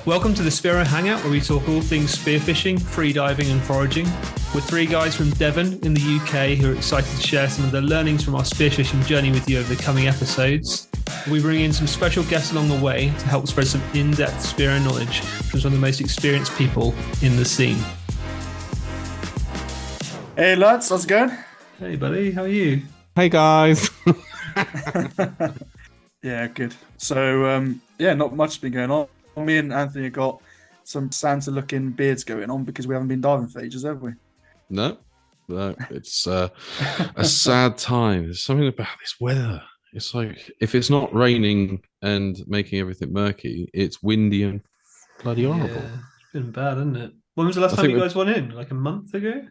Welcome to the Spearo Hangout, where we talk all things spearfishing, freediving and foraging. We're three guys from Devon in the UK who are excited to share some of the learnings from our spearfishing journey with you over the coming episodes. We bring in some special guests along the way to help spread some in-depth Spearo knowledge from some of the most experienced people in the scene. Hey lads, how's it going? Hey buddy, how are you? Hey guys. Yeah, good. So, not much has been going on. Me and Anthony have got some Santa-looking beards going on because we haven't been diving for ages, have we? No, it's a sad time. There's something about this weather. It's like if it's not raining and making everything murky, it's windy and bloody horrible. Yeah, it's been bad, hasn't it? When was the last time you guys went in? Like a month ago?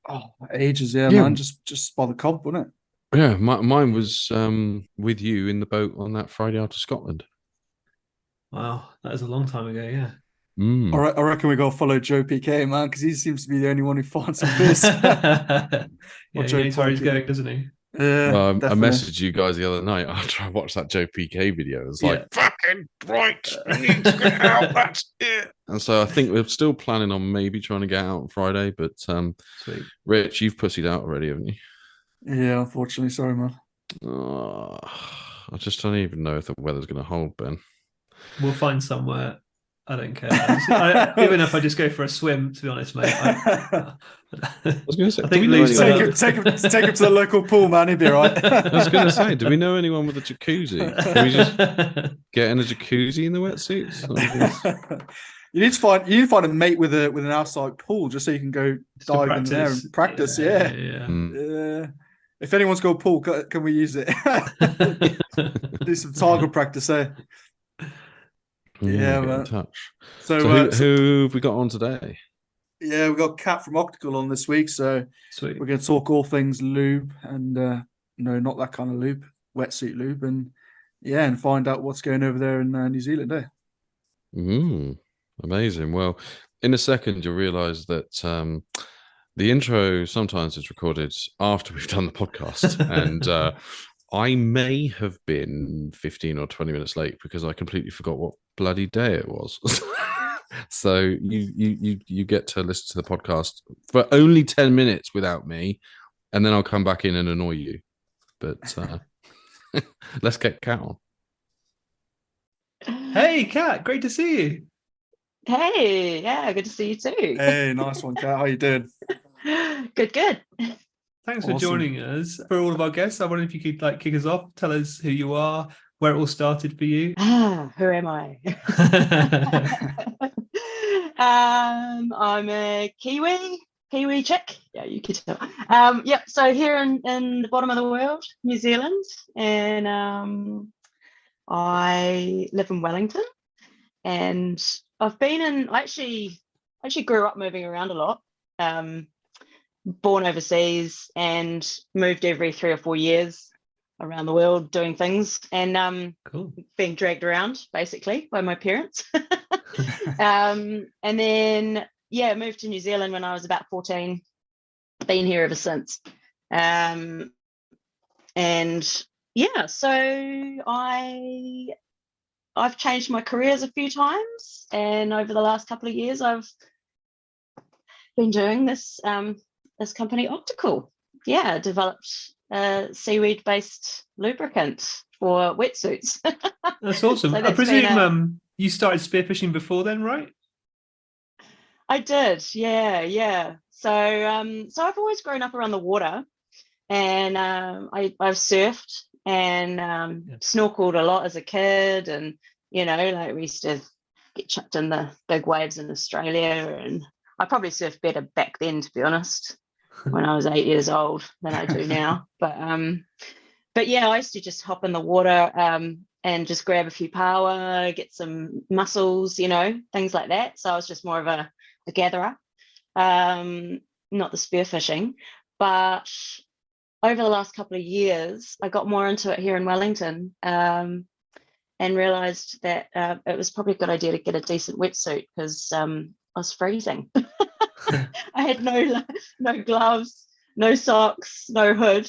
Oh, ages, yeah. Man. Just by the cob, wasn't it? Yeah, mine was with you in the boat on that Friday after Scotland. Wow, that is a long time ago, yeah. I reckon we got to follow Joe PK, man, because he seems to be the only one who finds some fish. Yeah, he knows where he's going, doesn't he? Yeah, I messaged you guys the other night after I watched that Joe PK video. It was like, fucking right, I need to get out, that's it. And so I think we're still planning on maybe trying to get out on Friday, but Sweet. Rich, you've pussied out already, haven't you? Yeah, unfortunately, sorry, man. I just don't even know if the weather's going to hold, Ben. We'll find somewhere. I don't care. Even if I just go for a swim, to be honest, mate. I was going to say, take him to the local pool, man. He'd be all right. I was going to say, do we know anyone with a jacuzzi? Can we just get in a jacuzzi in the wetsuits? You need to find a mate with an outside pool just so you can go dive in there and practice. Yeah. If anyone's got a pool, can we use it? Do some target practice there. Yeah, man. Touch. So who have we got on today? Yeah, we got Kat from Octacle on this week. So Sweet. We're going to talk all things lube and no, not that kind of lube, wetsuit lube, and find out what's going over there in New Zealand. Amazing. Well, in a second, you'll realise that the intro sometimes is recorded after we've done the podcast, and I may have been 15 or 20 minutes late because I completely forgot what bloody day it was. So you get to listen to the podcast for only 10 minutes without me, and then I'll come back in and annoy you. But let's get Kat on. Hey, Kat, great to see you. Hey, yeah, good to see you too. Hey, nice one, Kat. How you doing? Good. Thanks for joining us. For all of our guests, I wonder if you could kick us off, tell us who you are, where it all started for you. Who am I? I'm a Kiwi chick. Yeah, you could tell. So here in the bottom of the world, New Zealand, and I live in Wellington, and I've been I actually grew up moving around a lot. Born overseas and moved every 3 or 4 years around the world doing things, and cool. Being dragged around basically by my parents. And then moved to New Zealand when I was about 14. Been here ever since. So I've changed my careers a few times, and over the last couple of years I've been doing this company Octacle. Developed seaweed-based lubricant for wetsuits. That's awesome. So I presume you started spearfishing before then, right? I did, yeah. So I've always grown up around the water, and I've surfed and snorkeled a lot as a kid, and we used to get chucked in the big waves in Australia, and I probably surfed better back then, to be honest, when I was 8 years old than I do now. But I used to just hop in the water and just grab a few power, get some mussels, things like that. So I was just more of a gatherer, not the spearfishing. But over the last couple of years, I got more into it here in Wellington, and realised that it was probably a good idea to get a decent wetsuit because I was freezing. I had no gloves, no socks, no hood,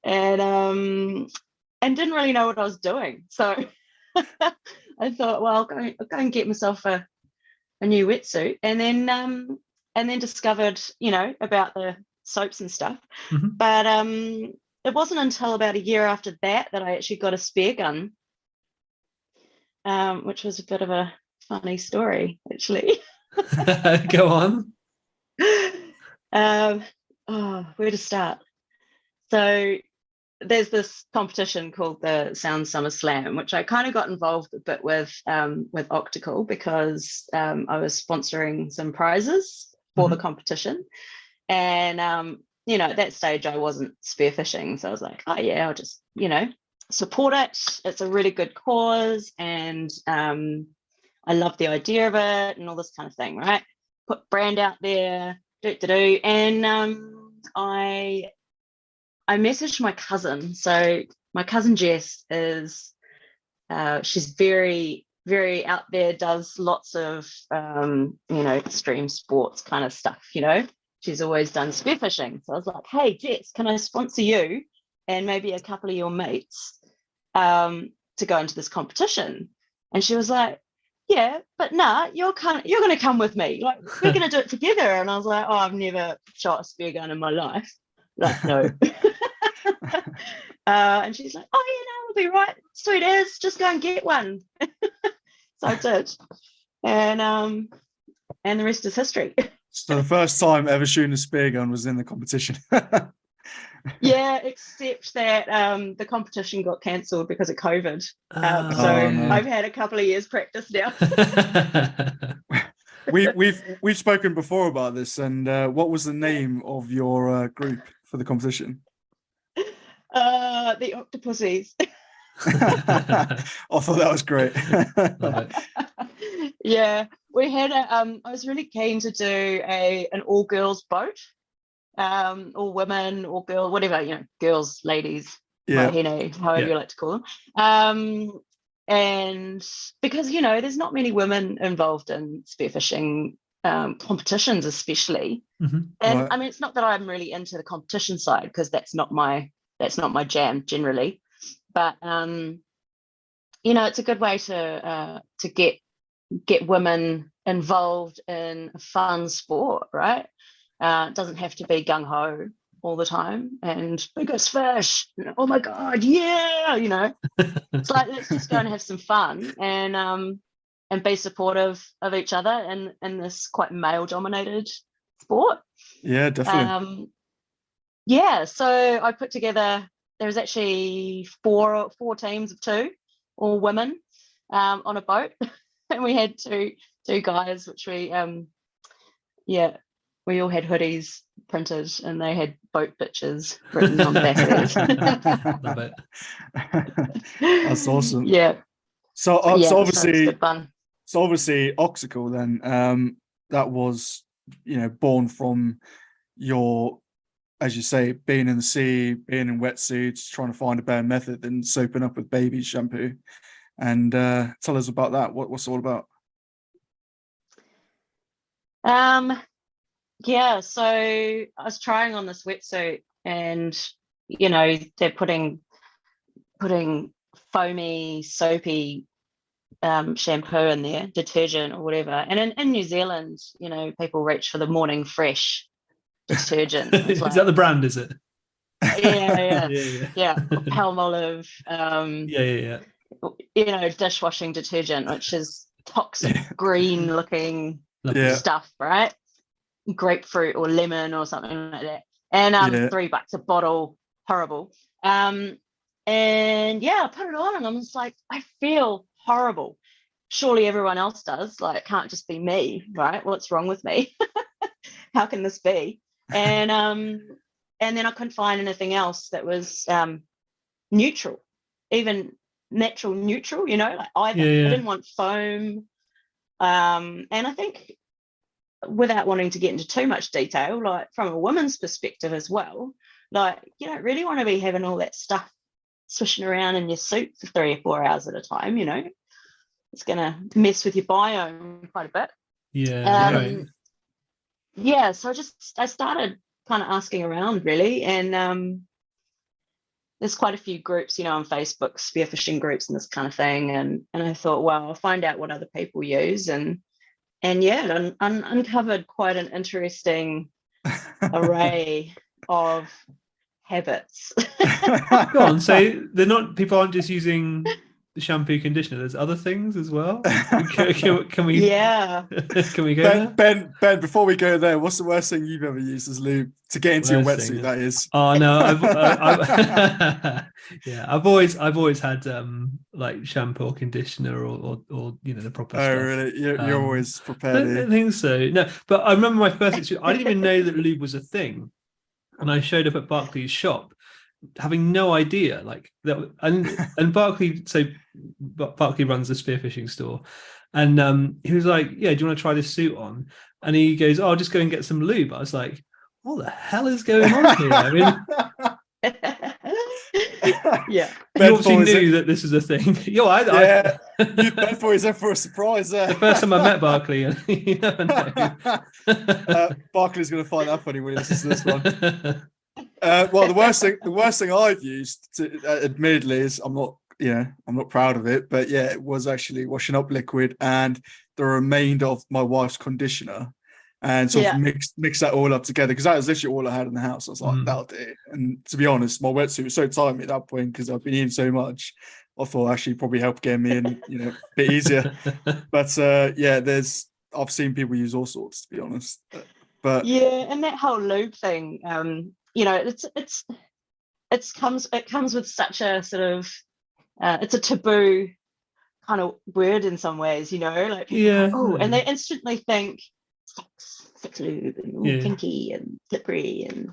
and didn't really know what I was doing. So I thought, well, I'll go and get myself a new wetsuit, and then discovered, about the soaps and stuff. Mm-hmm. But it wasn't until about a year after that I actually got a spear gun, which was a bit of a funny story, actually. Go on. Where to start? So there's this competition called the Sound Summer Slam, which I kind of got involved a bit with Octacle, because I was sponsoring some prizes for the competition. And, at that stage I wasn't spearfishing. So I was like, oh yeah, I'll just, support it. It's a really good cause. And I love the idea of it and all this kind of thing, right? Put brand out there, and I messaged my cousin. So my cousin Jess is, she's very, very out there, does lots of, extreme sports kind of stuff, She's always done spearfishing. So I was like, hey, Jess, can I sponsor you and maybe a couple of your mates to go into this competition? And she was like, yeah, but you're going to come with me. Like, we're going to do it together. And I was like, oh, I've never shot a spear gun in my life. Like, no. And she's like, oh, we'll be right. Sweet as, just go and get one. So I did. And the rest is history. So the first time ever shooting a spear gun was in the competition. Yeah, except that the competition got cancelled because of COVID. No. I've had a couple of years practice now. We've spoken before about this, and what was the name of your group for the competition? The Octopussies. I thought that was great. Love it. Yeah, we had I was really keen to do an all girls boat, all women, all girls, whatever, girls, ladies, however you like to call them. And because there's not many women involved in spearfishing competitions, especially. Mm-hmm. And I mean, it's not that I'm really into the competition side, because that's not my jam generally. But it's a good way to get women involved in a fun sport, right? It doesn't have to be gung-ho all the time and biggest fish, oh my god, yeah, it's like, let's just go and have some fun and be supportive of each other in this quite male dominated sport. Yeah, definitely. So I put together, there was actually four teams of two, all women, on a boat. And we had two guys, which we all had hoodies printed, and they had boat bitches written on the back of Love it. That's awesome. Yeah. So obviously, good fun. So obviously, Octacle then, that was born from your, as you say, being in the sea, being in wetsuits, trying to find a better method than soaping up with baby shampoo. And tell us about that. What's it all about? So I was trying on this wetsuit, and they're putting foamy, soapy shampoo in there, detergent or whatever. And in New Zealand, people reach for the Morning Fresh detergent. Is that the brand, is it? Yeah. Palmolive. Dishwashing detergent, which is toxic green looking stuff, right? Grapefruit or lemon or something like that. And $3 a bottle, horrible. I put it on and I'm just like, I feel horrible. Surely everyone else does. Like, it can't just be me, right? What's wrong with me? How can this be? And then I couldn't find anything else that was neutral, even natural neutral, like either. I didn't want foam. And I think, without wanting to get into too much detail, like from a woman's perspective as well, like you don't really want to be having all that stuff swishing around in your suit for 3 or 4 hours at a time. It's going to mess with your biome quite a bit. So I started kind of asking around, really, and there's quite a few groups, on Facebook, spearfishing groups and this kind of thing, and I thought, well, I'll find out what other people use, and yeah, it uncovered quite an interesting array of habits. Go on. So people aren't just using the shampoo conditioner. There's other things as well. Can we? Yeah. Can we go Ben, before we go there, what's the worst thing you've ever used as lube to get into your wetsuit? That is. Oh no, I've always had like shampoo or conditioner or the proper stuff. Really? You're always prepared. I think so. No, but I remember my first experience. I didn't even know that lube was a thing, and I showed up at Barclay's shop having no idea like that. And Barclay runs the spearfishing store, and he was like, yeah, do you want to try this suit on? And he goes, oh, I'll just go and get some lube. I was like, what the hell is going on here? I mean, yeah, you obviously knew that this is a thing. You Ben boys in for a surprise there. The first time I met Barclay, and you never know. Barclay's going to find that funny when he listens to this one. Well, the worst thing I've used, admittedly, is I'm not proud of it, but yeah, it was actually washing up liquid and the remainder of my wife's conditioner, and sort of mix that all up together, because that was literally all I had in the house. I was like, that'll do it. And to be honest, my wetsuit was so tight at that point because I've been eating so much. I thought actually probably helped getting me in, a bit easier. But I've seen people use all sorts, to be honest. But yeah, and that whole lube thing, it comes with such a sort of it's a taboo kind of word in some ways, like people go, and they instantly think sex lube and kinky and slippery, and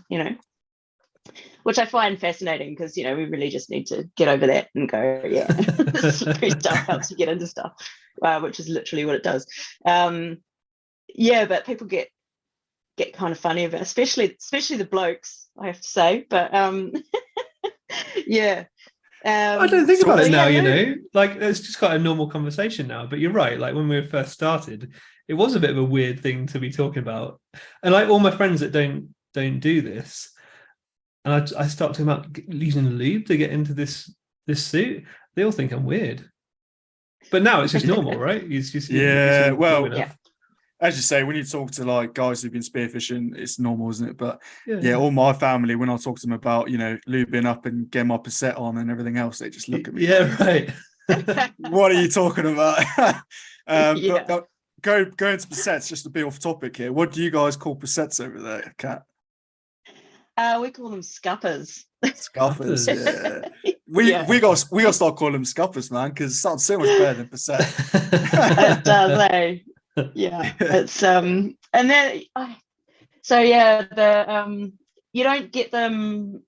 which I find fascinating, because we really just need to get over that and go, slippery stuff helps you get into stuff, which is literally what it does. But people get kind of funny about it, especially the blokes, I have to say. But I don't think about it now, like it's just quite a normal conversation now. But you're right, like when we first started, it was a bit of a weird thing to be talking about. And like all my friends that don't do this, and I start talking about using lube to get into this suit, they all think I'm weird. But now it's just normal, right? It's just as you say, when you talk to like guys who've been spearfishing, it's normal, isn't it? But all my family, when I talk to them about lubing up and getting my posset on and everything else, they just look at me. Yeah, right. What are you talking about? But going to possets, just to be off topic here. What do you guys call possets over there, Kat? We call them scuppers. Scuppers, yeah. We got to start calling them scuppers, man, because it sounds so much better than posset. It does, eh? Yeah, it's and then you don't get them.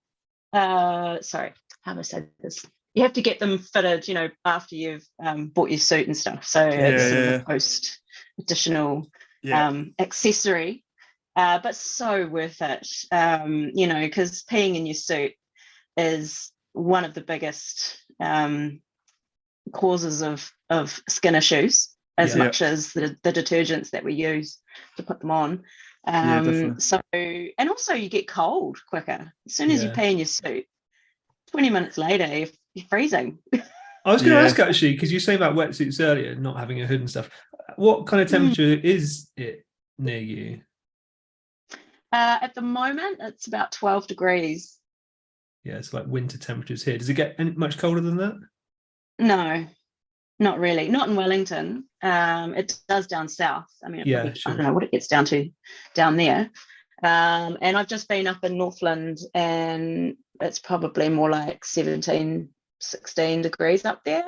Sorry, how do I say this? You have to get them fitted, after you've bought your suit and stuff. So it's sort of a post additional accessory, but so worth it. Because peeing in your suit is one of the biggest causes of skin issues, as much as the detergents that we use to put them on. So, and also you get cold quicker. As soon as you pee in your suit, 20 minutes later, you're freezing. I was going to ask, actually, because you say about wetsuits earlier, not having a hood and stuff. What kind of temperature is it near you? At the moment, it's about 12 degrees. Yeah, it's like winter temperatures here. Does it get much colder than that? No. Not really. Not in Wellington. It does down south. I mean, I don't know what it gets down to down there. And I've just been up in Northland, and it's probably more like 17, 16 degrees up there.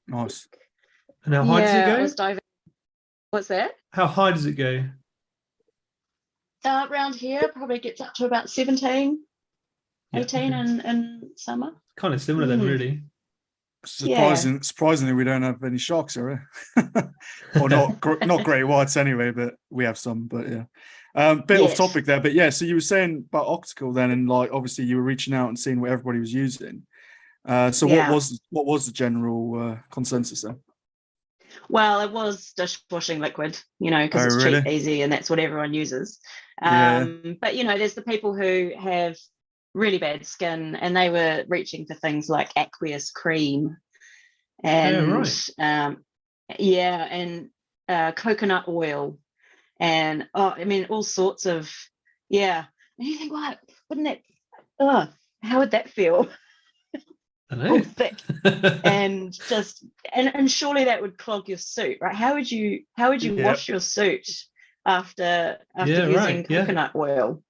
Nice. And how high does it go? I was diving. What's that? How high does it go? Around here, probably gets up to about 17, 18 in summer. Kind of similar then, really. Surprisingly, we don't have any sharks, are we? Or not great whites anyway, but we have some. But bit off topic there, but so you were saying about Octacle then, and like obviously you were reaching out and seeing what everybody was using. What was the general consensus then? Well, it was dishwashing liquid, because it's cheap, easy, and that's what everyone uses. But there's the people who have really bad skin, and they were reaching for things like aqueous cream, and and coconut oil, and all sorts of, yeah. And you think, what? Wouldn't that? How would that feel? I know. All thick and just and surely that would clog your suit, right? How would you wash your suit after using coconut oil?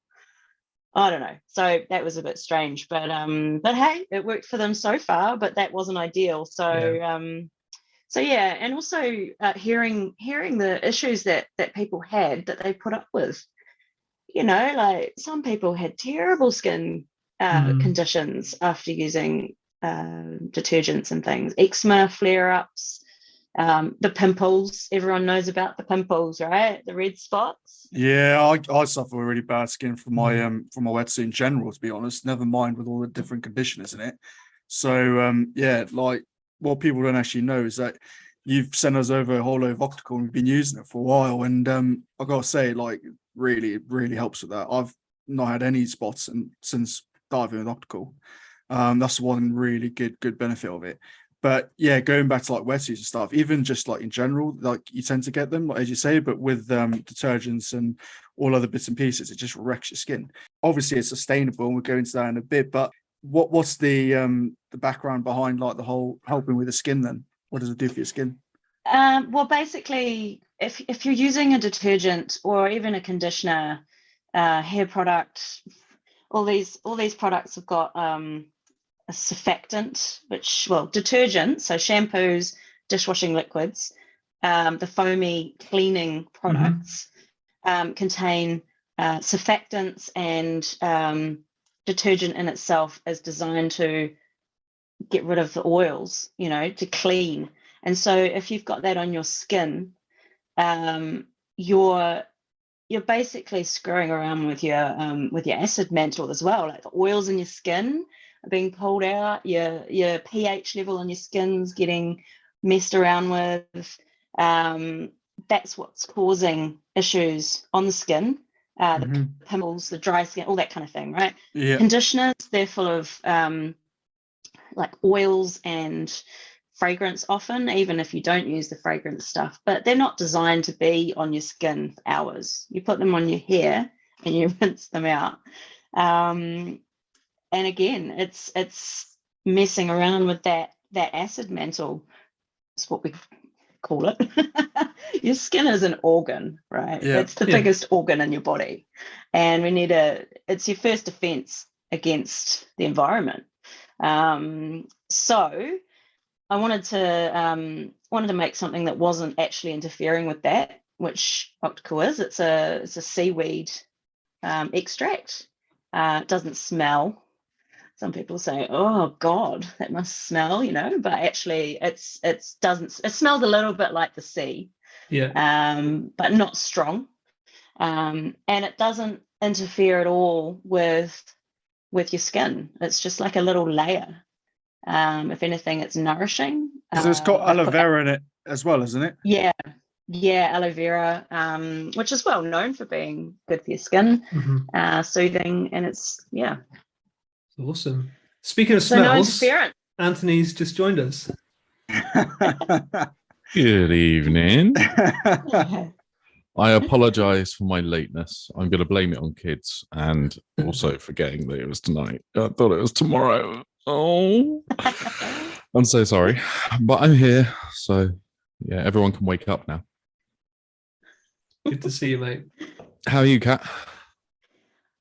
I don't know. So that was a bit strange, but hey, it worked for them so far, but that wasn't ideal. So and also hearing the issues that people had that they put up with. Like some people had terrible skin conditions after using detergents and things, eczema flare-ups, the pimples. Everyone knows about the pimples, right? The red spots. Yeah, I suffer really bad skin from my wetsuit in general, to be honest, never mind with all the different conditioners in it. So like what people don't actually know is that you've sent us over a whole load of Octacle and we've been using it for a while, and I gotta say, like, really helps with that. I've not had any spots since diving with Octacle. That's one really good benefit of it. But yeah, going back to like wetsuits and stuff, even just like in general, like you tend to get them, like, as you say, but with detergents and all other bits and pieces, it just wrecks your skin. Obviously, it's sustainable, and we'll go into that in a bit. But what's the background behind like the whole helping with the skin then? What does it do for your skin? Well, basically, if you're using a detergent or even a conditioner, hair product, all these products have got a surfactant, detergent, so shampoos, dishwashing liquids, the foamy cleaning products contain surfactants, and detergent in itself is designed to get rid of the oils, to clean. And so if you've got that on your skin, you're basically screwing around with your acid mantle as well. Like the oils in your skin are being pulled out, your pH level on your skin's getting messed around with. That's what's causing issues on the skin, the pimples, the dry skin, all that kind of thing, right? Yeah. Conditioners, they're full of like oils and fragrance often, even if you don't use the fragrance stuff, but they're not designed to be on your skin for hours. You put them on your hair and you rinse them out. And again, it's messing around with that acid mantle. That's what we call it. Your skin is an organ, right? Yeah. It's the biggest organ in your body. And it's your first defense against the environment. So I wanted to make something that wasn't actually interfering with that, which Octacle is. It's a seaweed extract. It doesn't smell. Some people say, "Oh God, that must smell," but actually, it doesn't. It smells a little bit like the sea, but not strong, and it doesn't interfere at all with your skin. It's just like a little layer. If anything, it's nourishing. So it's got aloe vera in it as well, isn't it? Yeah, aloe vera, which is well known for being good for your skin, soothing, and it's awesome. Speaking of smells, no interference. Anthony's just joined us. Good evening. I apologize for my lateness. I'm going to blame it on kids and also forgetting that it was tonight. I thought it was tomorrow. Oh, I'm so sorry, but I'm here. So, yeah, everyone can wake up now. Good to see you, mate. How are you, Kat?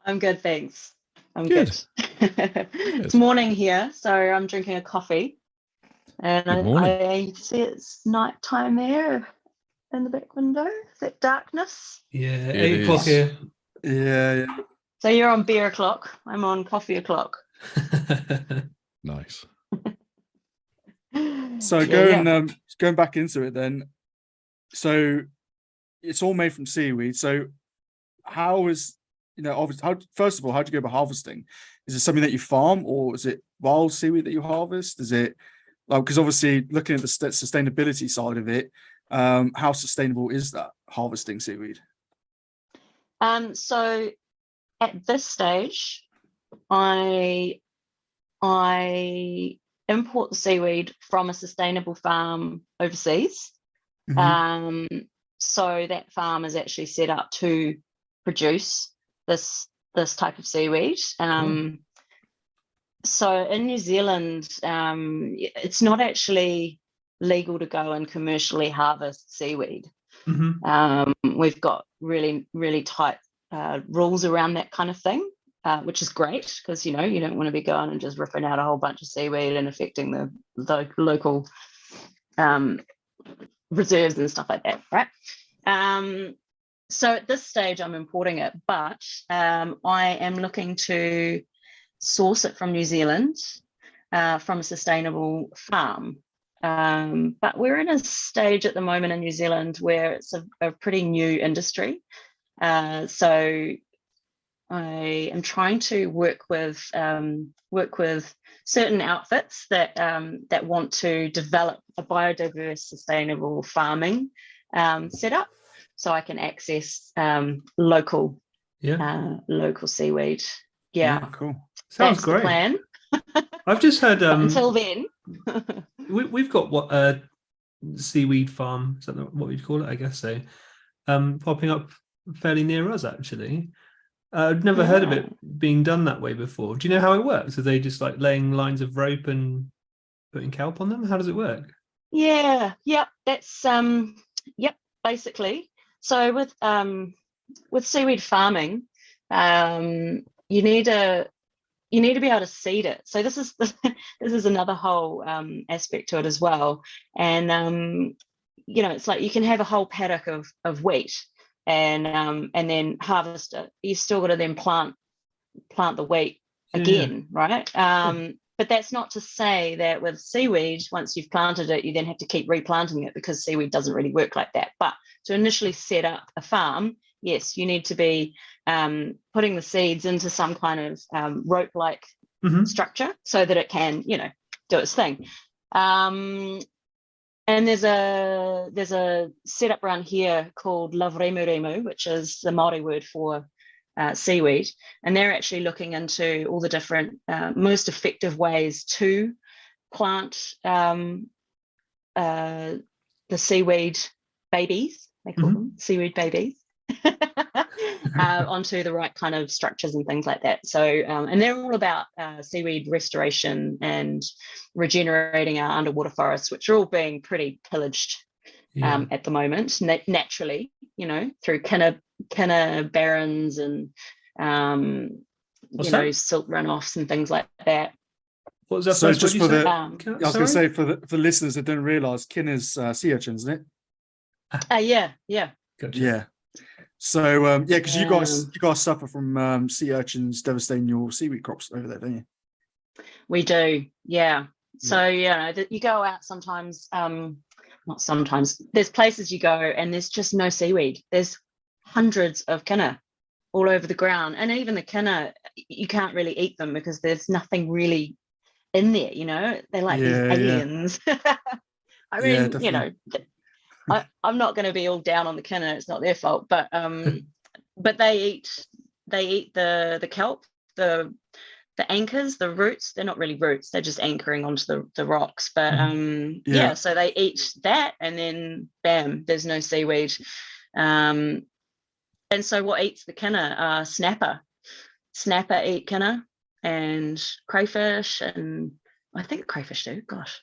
I'm good, thanks. I'm good. It's morning here, so I'm drinking a coffee. And I see it's night time there in the back window. Is that darkness? Yeah, 8 o'clock here. Yeah. So you're on beer o'clock. I'm on coffee o'clock. Nice. So going back into it then. So it's all made from seaweed. So how is, first of all, how do you go about harvesting? Is it something that you farm, or is it wild seaweed that you harvest? Is it because obviously looking at the sustainability side of it, how sustainable is that harvesting seaweed? So at this stage, I import the seaweed from a sustainable farm overseas. so that farm is actually set up to produce this type of seaweed. So in New Zealand, it's not actually legal to go and commercially harvest seaweed. We've got really, really tight rules around that kind of thing, which is great because, you don't want to be going and just ripping out a whole bunch of seaweed and affecting the local reserves and stuff like that, right? So at this stage, I'm importing it, but I am looking to source it from New Zealand from a sustainable farm. But we're in a stage at the moment in New Zealand where it's a pretty new industry. So I am trying to work with certain outfits that want to develop a biodiverse, sustainable farming setup, so I can access local seaweed. Yeah, cool. Sounds That's great. The plan. I've just heard. Until then, we've got what seaweed farm. Is that what we'd call it? I guess so. Popping up fairly near us, actually. I'd never heard of it being done that way before. Do you know how it works? Are they just like laying lines of rope and putting kelp on them? How does it work? Yeah, that's basically. So with seaweed farming, you need to be able to seed it. So this is another whole aspect to it as well. And it's like you can have a whole paddock of wheat and then harvest it. You still got to then plant the wheat again, right? But that's not to say that with seaweed, once you've planted it, you then have to keep replanting it, because seaweed doesn't really work like that. But to initially set up a farm, yes, you need to be putting the seeds into some kind of rope-like structure so that it can, do its thing. And there's a setup around here called lavremu, which is the Māori word for seaweed, and they're actually looking into all the different most effective ways to plant the seaweed babies, they call them seaweed babies, onto the right kind of structures and things like that. So and they're all about seaweed restoration and regenerating our underwater forests, which are all being pretty pillaged at the moment, naturally, through kinna barrens and silt runoffs and things like that. What was that? So just for the, I was going to say for the listeners that don't realise, kinna's sea urchins, isn't it? Yeah. Gotcha. Yeah. So because you guys suffer from sea urchins devastating your seaweed crops over there, don't you? We do, yeah. So you go out sometimes. Not sometimes. There's places you go and there's just no seaweed. There's hundreds of kinna all over the ground, and even the kinna, you can't really eat them because there's nothing really in there. They're like these aliens. I mean, I'm not going to be all down on the kinna. It's not their fault, but they eat the kelp, the anchors, the roots. They're not really roots, they're just anchoring onto the rocks, but so they eat that, and then bam, there's no seaweed. And so what eats the kinna are snapper eat kinna, and crayfish, and I think crayfish do, gosh.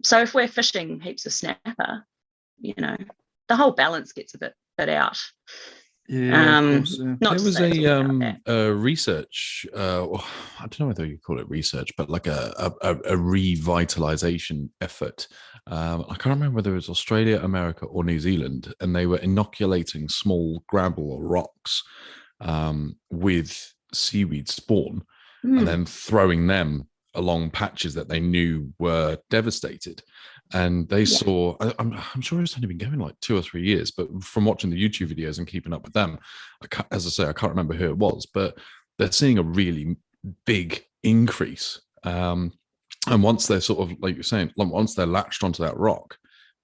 So if we're fishing heaps of snapper, the whole balance gets a bit out. Of course, there was a research, I don't know whether you call it research, but like a revitalization effort. I can't remember whether it was Australia, America, or New Zealand, and they were inoculating small gravel or rocks with seaweed spawn and then throwing them along patches that they knew were devastated. And they saw, I'm sure it's only been going like 2 or 3 years, but from watching the YouTube videos and keeping up with them, as I say, I can't remember who it was, but they're seeing a really big increase. And once they're sort of, like you're saying, once they're latched onto that rock,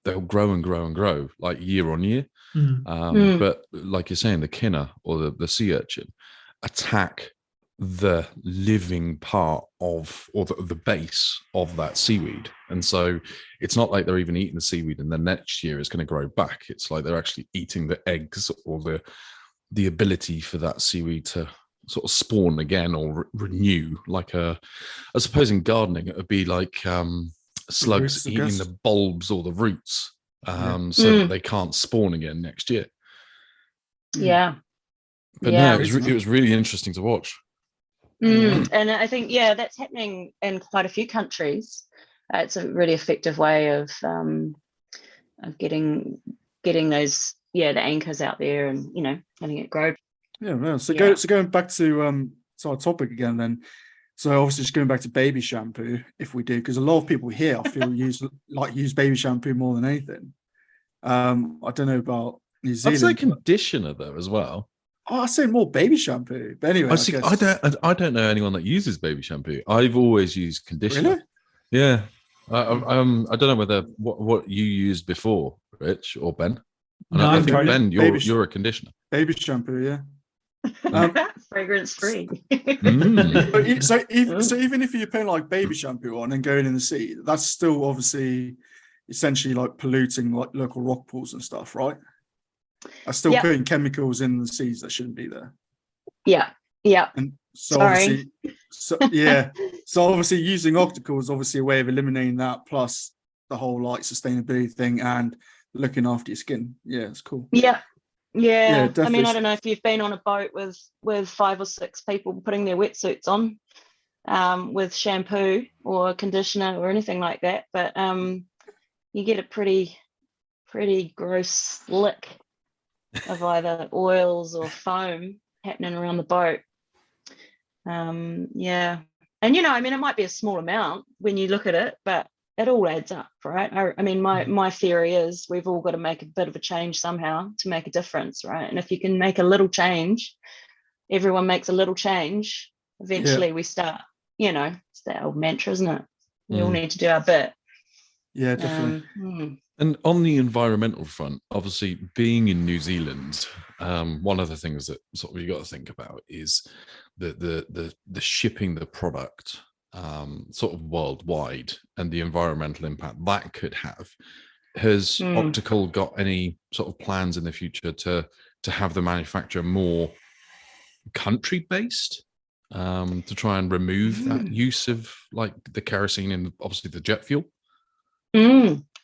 they'll grow and grow and grow like year on year. But like you're saying, the kinna or the sea urchin attack the living part of, or the base of that seaweed. And so it's not like they're even eating the seaweed and the next year is going to grow back. It's like they're actually eating the eggs, or the ability for that seaweed to sort of spawn again or renew. Like I suppose in gardening, it would be like slugs eating the bulbs or the roots, so that they can't spawn again next year. Yeah. But no, it was really interesting to watch. And I think, that's happening in quite a few countries. It's a really effective way of getting those, the anchors out there and, letting it grow. So going back to our topic again then. So obviously just going back to baby shampoo, if we do, because a lot of people here I feel use baby shampoo more than anything. I don't know about New Zealand. I'd say conditioner though as well. Oh, I say more baby shampoo. But anyway, I don't know anyone that uses baby shampoo. I've always used conditioner. Really? Yeah. I don't know whether what you used before, Rich or Ben. I think Ben, you're a conditioner. Baby shampoo, yeah. Fragrance free. So even if you're putting like baby shampoo on and going in the sea, that's still obviously essentially like polluting like local rock pools and stuff, right? Are still putting chemicals in the seas that shouldn't be there. Yeah. And so obviously using Octacle is obviously a way of eliminating that, plus the whole like sustainability thing and looking after your skin. Yeah, it's cool. Yeah, I mean, I don't know if you've been on a boat with 5 or 6 people putting their wetsuits on with shampoo or conditioner or anything like that, but you get a pretty gross lick of either oils or foam happening around the boat. And I mean, it might be a small amount when you look at it, but it all adds up, right? I mean, my theory is we've all got to make a bit of a change somehow to make a difference, right? And if you can make a little change, everyone makes a little change, eventually we start, it's that old mantra, isn't it? We all need to do our bit. Yeah, definitely. And on the environmental front, obviously being in New Zealand, one of the things that sort of you got to think about is the shipping the product sort of worldwide and the environmental impact that could have. Has Octacle got any sort of plans in the future to have the manufacturer more country based, to try and remove that use of like the kerosene and obviously the jet fuel?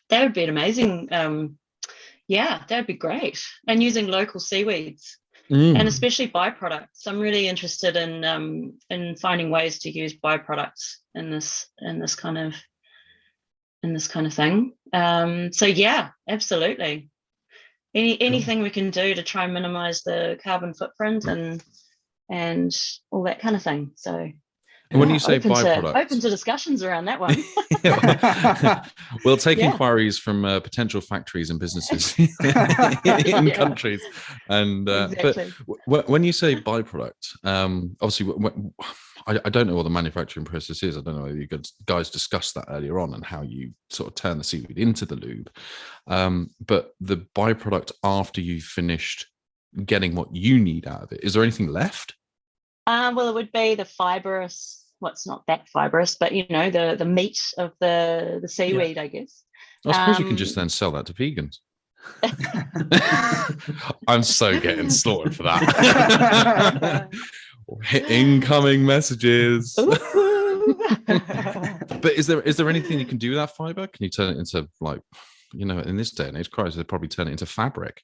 That would be an amazing, that would be great. And using local seaweeds and especially byproducts. I'm really interested in finding ways to use byproducts in this kind of thing. So yeah, absolutely. Anything we can do to try and minimize the carbon footprint and all that kind of thing. So. When you say byproducts, open to discussions around that one. We'll take inquiries from potential factories and businesses in countries. And exactly. But when you say byproduct, obviously, I don't know what the manufacturing process is. I don't know whether you guys discussed that earlier on and how you sort of turn the seaweed into the lube. But the byproduct after you've finished getting what you need out of it, is there anything left? Well, it would be the fibrous. Well, it's not that fibrous, but the meat of the seaweed, I guess. I suppose you can just then sell that to vegans. I'm so getting slaughtered for that. Incoming messages. But is there anything you can do with that fiber? Can you turn it into, like, in this day and age, Christ, they'd probably turn it into fabric.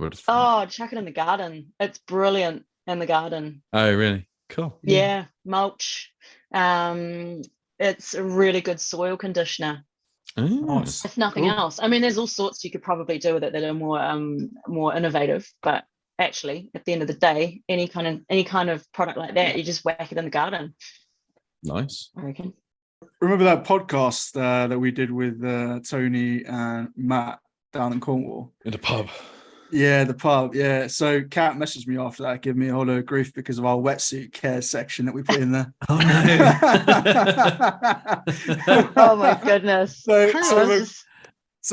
Chuck it in the garden. It's brilliant. In the garden. Oh, really? Cool. Yeah, mulch. It's a really good soil conditioner. Nice. If nothing else. I mean, there's all sorts you could probably do with it that are more innovative, but actually at the end of the day, any kind of product like that, you just whack it in the garden. Nice. I reckon. Remember that podcast that we did with Tony and Matt down in Cornwall? In the pub. Yeah, the pub. Yeah. So Kat messaged me after that, giving me a whole lot of grief because of our wetsuit care section that we put in there. Oh no! Oh my goodness. So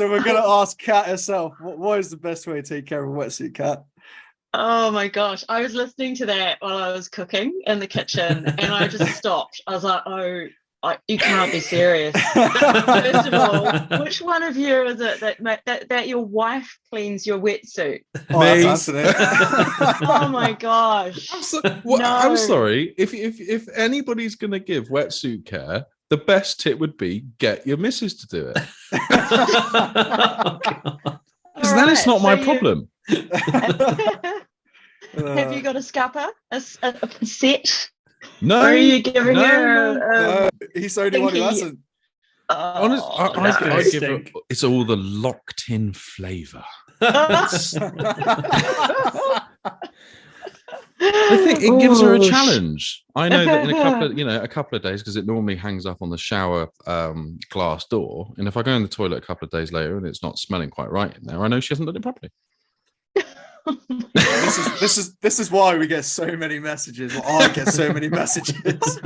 we're gonna ask Kat herself. What is the best way to take care of a wetsuit, Kat? Oh my gosh. I was listening to that while I was cooking in the kitchen and I just stopped. I was like, oh, you can't be serious. First of all, which one of you is it that your wife cleans your wetsuit? Oh, that's Anthony. Oh my gosh. I'm sorry. If anybody's going to give wetsuit care, the best tip would be get your missus to do it. Because then it's not my problem. Have you got a scupper? A set? No. Or are you giving no. He's the only one who hasn't. Honestly, I give it. It's all the locked-in flavour. I think it gives her a challenge. I know that in a couple of days, because it normally hangs up on the shower glass door, and if I go in the toilet a couple of days later and it's not smelling quite right in there, I know she hasn't done it properly. This is why we get so many messages. Well, I get so many messages.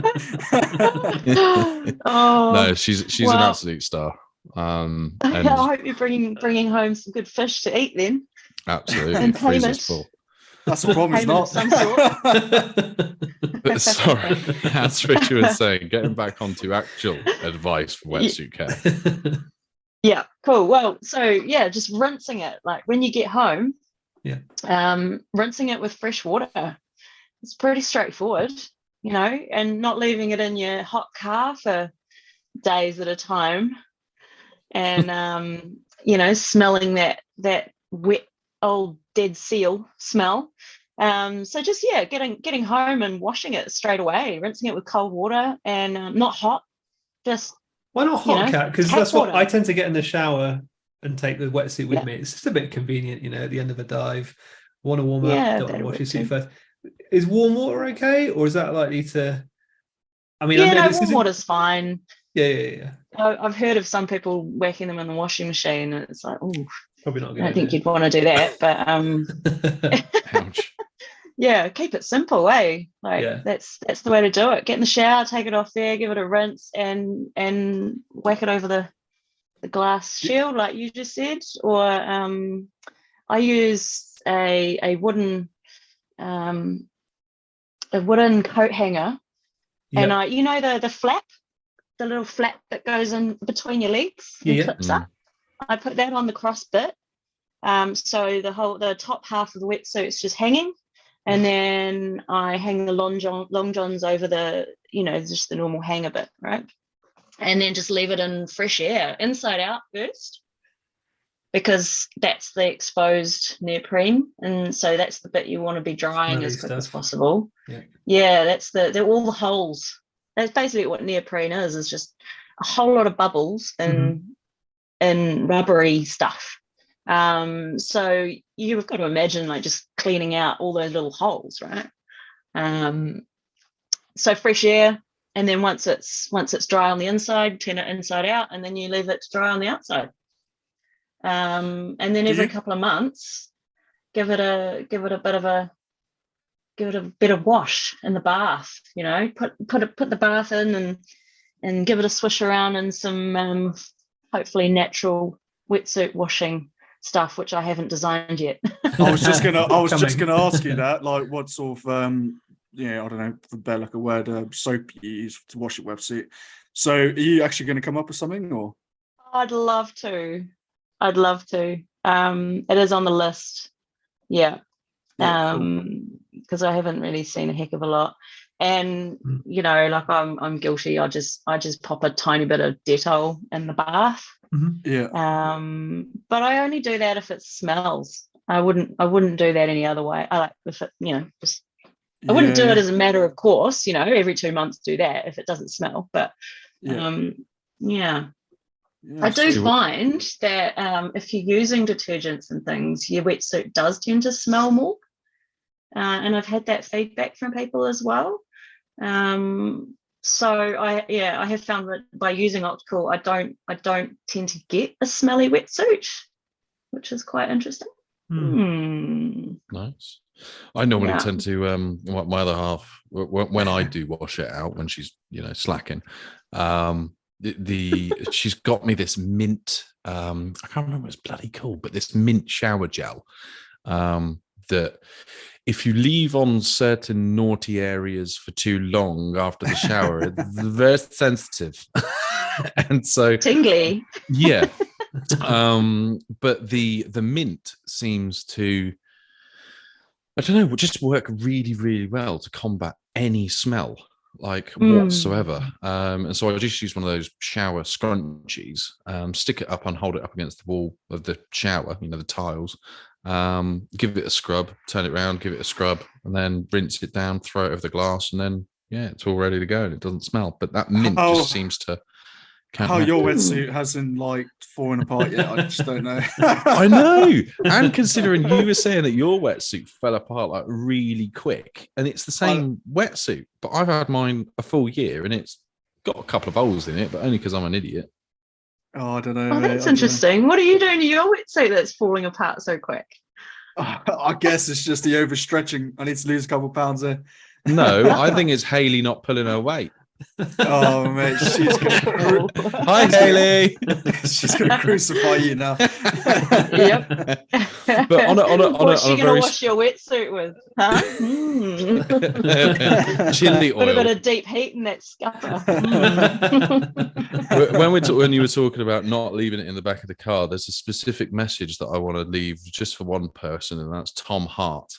No, she's an absolute star. And I hope you're bringing home some good fish to eat then. Absolutely, and freezer's full. That's the problem. It's not. But sorry, as Richard was saying, getting back onto actual advice for wetsuit care. Yeah, cool. Well, so yeah, just rinsing it. Like when you get home, rinsing it with fresh water. It's pretty straightforward, and not leaving it in your hot car for days at a time, and smelling that wet old dead seal smell. So just getting home and washing it straight away, rinsing it with cold water and not hot. Just why not hot cat? Because that's what I tend to get in the shower and take the wetsuit with me. It's just a bit convenient, at the end of a dive. Want to warm up, don't want to wash your suit first. Is warm water okay, or is that likely to? I mean, warm water's fine. Yeah. I've heard of some people whacking them in the washing machine, and it's like, oh, probably not good. I don't think you'd want to do that, but Ouch. Yeah, keep it simple, eh? That's the way to do it. Get in the shower, take it off there, give it a rinse, and whack it over the glass shield, like you just said. Or I use a wooden coat hanger, and the flap, the little flap that goes in between your legs and clips up. I put that on the cross bit, so the top half of the wetsuit's just hanging, and then I hang the long johns over the just the normal hanger bit, right? And then just leave it in fresh air, inside out first, because that's the exposed neoprene, and so that's the bit you want to be drying as quick as possible. Yeah, that's all the holes. That's basically what neoprene is just a whole lot of bubbles and rubbery stuff. So you've got to imagine like just cleaning out all those little holes, right? So fresh air. And then once it's dry on the inside, turn it inside out, and then you leave it to dry on the outside. And then every couple of months, give it a bit of wash in the bath. Put the bath in and give it a swish around in some hopefully natural wetsuit washing stuff, which I haven't designed yet. I was just gonna ask you that, like what sort of I don't know, for better like a word, soap you use to wash your wetsuit. So are you actually going to come up with something, or? I'd love to. It is on the list. Yeah. Because I haven't really seen a heck of a lot. And like I'm guilty. I just pop a tiny bit of Dettol in the bath. Yeah. But I only do that if it smells. I wouldn't do that any other way. I like if it, just I wouldn't do it as a matter of course, every 2 months do that if it doesn't smell. But I do find that if you're using detergents and things, your wetsuit does tend to smell more. And I've had that feedback from people as well. So I have found that by using Octacle, I don't tend to get a smelly wetsuit, which is quite interesting. Nice. I normally tend to my other half when I do wash it out when she's slacking. She's got me this mint. I can't remember what it's bloody called, but this mint shower gel. that if you leave on certain naughty areas for too long after the shower, it's very sensitive. And so tingly. Yeah. But the mint seems to, I don't know, just work really, really well to combat any smell, like whatsoever. And so I just use one of those shower scrunchies, stick it up and hold it up against the wall of the shower, the tiles, give it a scrub, turn it around, give it a scrub, and then rinse it down, throw it over the glass, and then, it's all ready to go and it doesn't smell. But that mint just seems to... How your wetsuit hasn't fallen apart yet, I just don't know. I know. And considering you were saying that your wetsuit fell apart like really quick, and it's the same wetsuit, but I've had mine a full year and it's got a couple of holes in it, but only because I'm an idiot. Oh, I don't know. Oh, that's interesting. What are you doing to your wetsuit that's falling apart so quick? I guess it's just the overstretching. I need to lose a couple of pounds there. No, I think it's Hayley not pulling her weight. Oh mate, she's gonna. Hi Hayley. She's gonna crucify you now. Yep. But what's she gonna wash your wetsuit with? Huh? Chili oil. Put a bit of deep heat in that scupper. When you were talking about not leaving it in the back of the car, there's a specific message that I want to leave just for one person, and that's Tom Hart.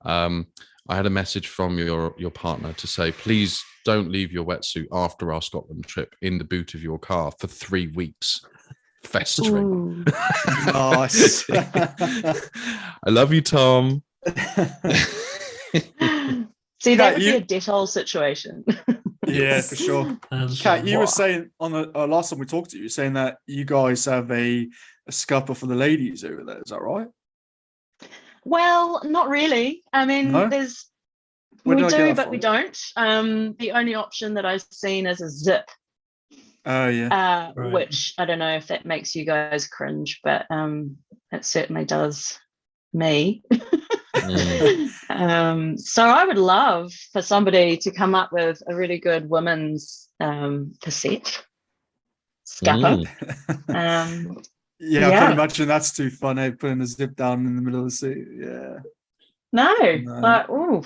I had a message from your partner to say, please don't leave your wetsuit after our Scotland trip in the boot of your car for 3 weeks, festering. Nice. I love you, Tom. See, that would be a Dettol situation. Yeah, for sure. Kat, you were saying on the last time we talked to you, saying that you guys have a scupper for the ladies over there. Is that right? Well, not really. I mean, No? we do, but we don't. The only option that I've seen is a zip. Oh, yeah. Right. Which I don't know if that makes you guys cringe, but it certainly does me. So I would love for somebody to come up with a really good women's cassette scupper. Yeah, I can imagine that's too fun, putting a zip down in the middle of the seat. Yeah. No. Like, oh,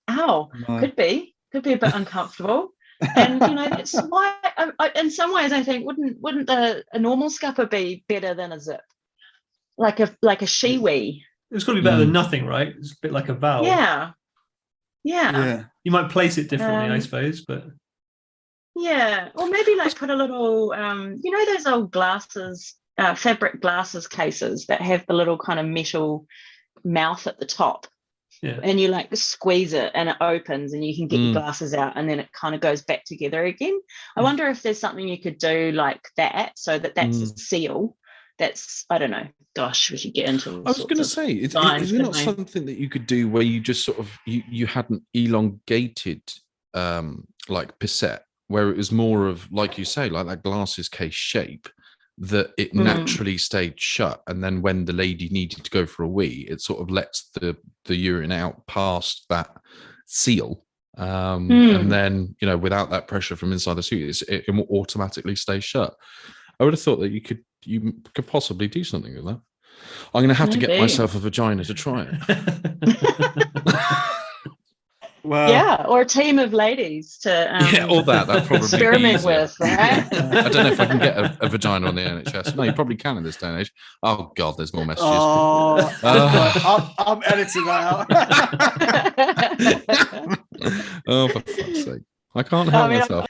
ow. No. Could be a bit uncomfortable. And that's why in some ways I think wouldn't a normal scupper be better than a zip? Like a shiwi. It's got to be better than nothing, right? It's a bit like a valve. Yeah. You might place it differently, I suppose, but yeah. Or maybe put a little those old glasses, fabric glasses cases that have the little kind of metal mouth at the top. Yeah. And you squeeze it and it opens and you can get your glasses out and then it kind of goes back together again. I wonder if there's something you could do like that so that's a seal. That's, I don't know. Gosh, we should get into I was going to say, is it not something that you could do where you just sort of, you had an elongated pisset, where it was more of, like you say, like that glasses case shape, that it naturally stayed shut, and then when the lady needed to go for a wee, it sort of lets the urine out past that seal, and then without that pressure from inside the suit, it will automatically stay shut. I would have thought that you could possibly do something with that. I'm going to have to get myself a vagina to try it. Well, yeah, or a team of ladies to all that probably experiment with, right? I don't know if I can get a vagina on the NHS. No, you probably can in this day and age. Oh God, there's more messages. I'm editing that out. Oh, for fuck's sake! I can't help myself.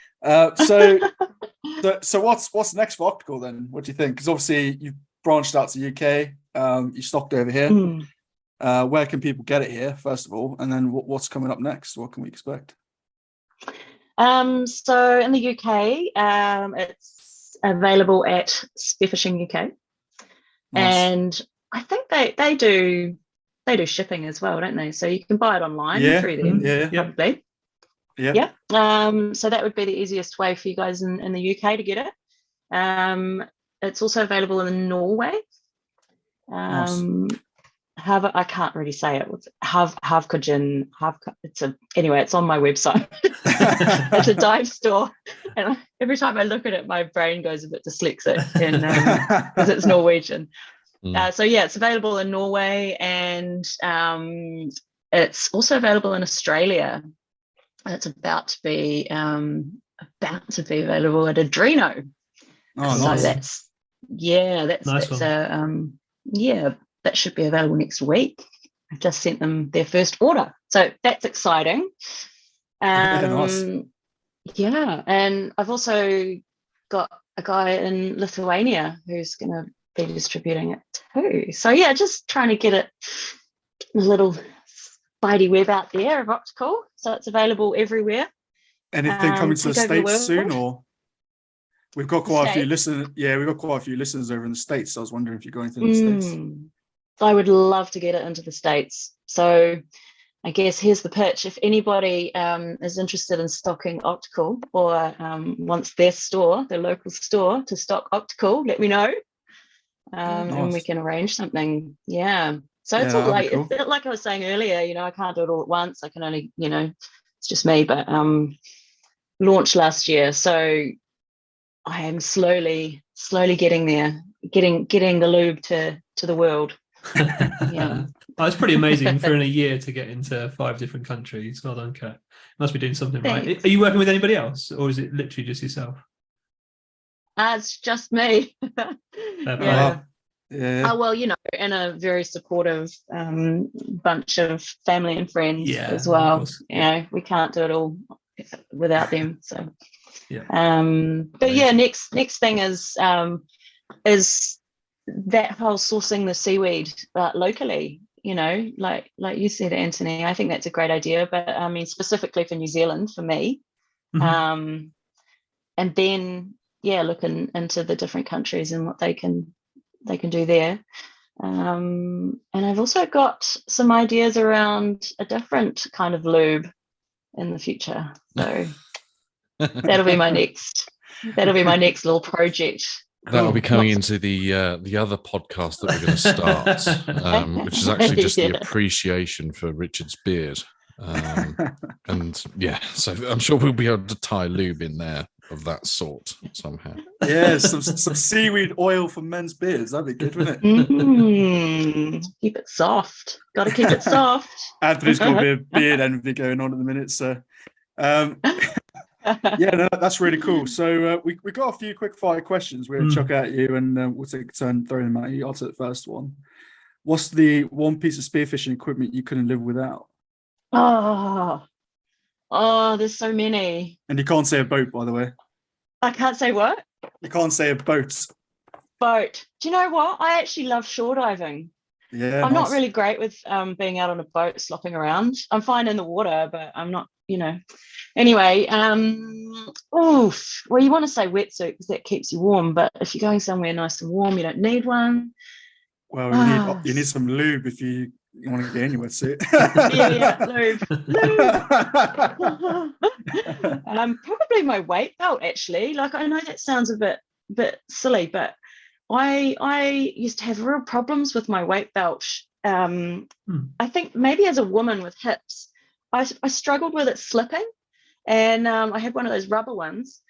So what's next for Octacle then? What do you think? Because obviously you've branched out to UK. You stocked over here. Where can people get it here, first of all, and then what's coming up next? What can we expect? So in the UK, it's available at Spearfishing UK, and I think they do shipping as well, don't they? So you can buy it online through them, probably. Yeah. So that would be the easiest way for you guys in the UK to get it. It's also available in Norway. I can't really say it. Havkajin. Anyway, it's on my website. It's a dive store, and every time I look at it, my brain goes a bit dyslexic, because it's Norwegian. So yeah, it's available in Norway, and it's also available in Australia. It's about to be available at Adreno. Oh, so nice. that's Nice that's that should be available next week. I've just sent them their first order, so that's exciting. Nice. Yeah, and I've also got a guy in Lithuania who's going to be distributing it too. So yeah, just trying to get a little spidey web out there of Octacle, so it's available everywhere. Anything coming to the States soon, or we've got quite a few listeners? Yeah, we've got quite a few listeners over in the States. So I was wondering if you're going to the States. I would love to get it into the States. So I guess here's the pitch. If anybody is interested in stocking Octacle, or wants their local store to stock Octacle, let me know. Nice. And we can arrange something. Yeah. So it's all like, cool. Like I was saying earlier, I can't do it all at once. I can only, it's just me, but launched last year. So I am slowly getting there, getting the lube to the world. Yeah. Oh, it's pretty amazing for in a year to get into 5 different countries. Well done, Kat. Must be doing something right. Are you working with anybody else, or is it literally just yourself? It's just me. Yeah. Oh, well, and a very supportive bunch of family and friends as well. We can't do it all without them. So yeah. But amazing. Next thing is that whole sourcing the seaweed locally. Like you said, Anthony, I think that's a great idea. But I mean, specifically for New Zealand, for me, and then looking into the different countries and what they can do there. And I've also got some ideas around a different kind of lube in the future. So that'll be my next little project. That'll be coming into the other podcast that we're going to start, which is actually just the appreciation for Richard's beard. And so I'm sure we'll be able to tie lube in there of that sort somehow. Yeah, some seaweed oil for men's beards. That'd be good, wouldn't it? Keep it soft. Got to keep it soft. Anthony's got a bit of beard envy going on at the minute, so that's really cool. So we got a few quick fire questions we're going to chuck at you, and we'll take a turn throwing them at you. I'll take the first one. What's the one piece of spearfishing equipment you couldn't live without? Oh, there's so many. And you can't say a boat, by the way. I can't say what? You can't say a boat. Boat. Do you know what? I actually love shore diving. Yeah, I'm not really great with being out on a boat slopping around. I'm fine in the water, but I'm not, Anyway, well, you want to say wetsuit because that keeps you warm, but if you're going somewhere nice and warm, you don't need one. Well, you need some lube if you want to get any wetsuit. Lube. Probably my weight belt, actually. Like, I know that sounds a bit silly, but I used to have real problems with my weight belt. I think maybe as a woman with hips, I struggled with it slipping, and I had one of those rubber ones,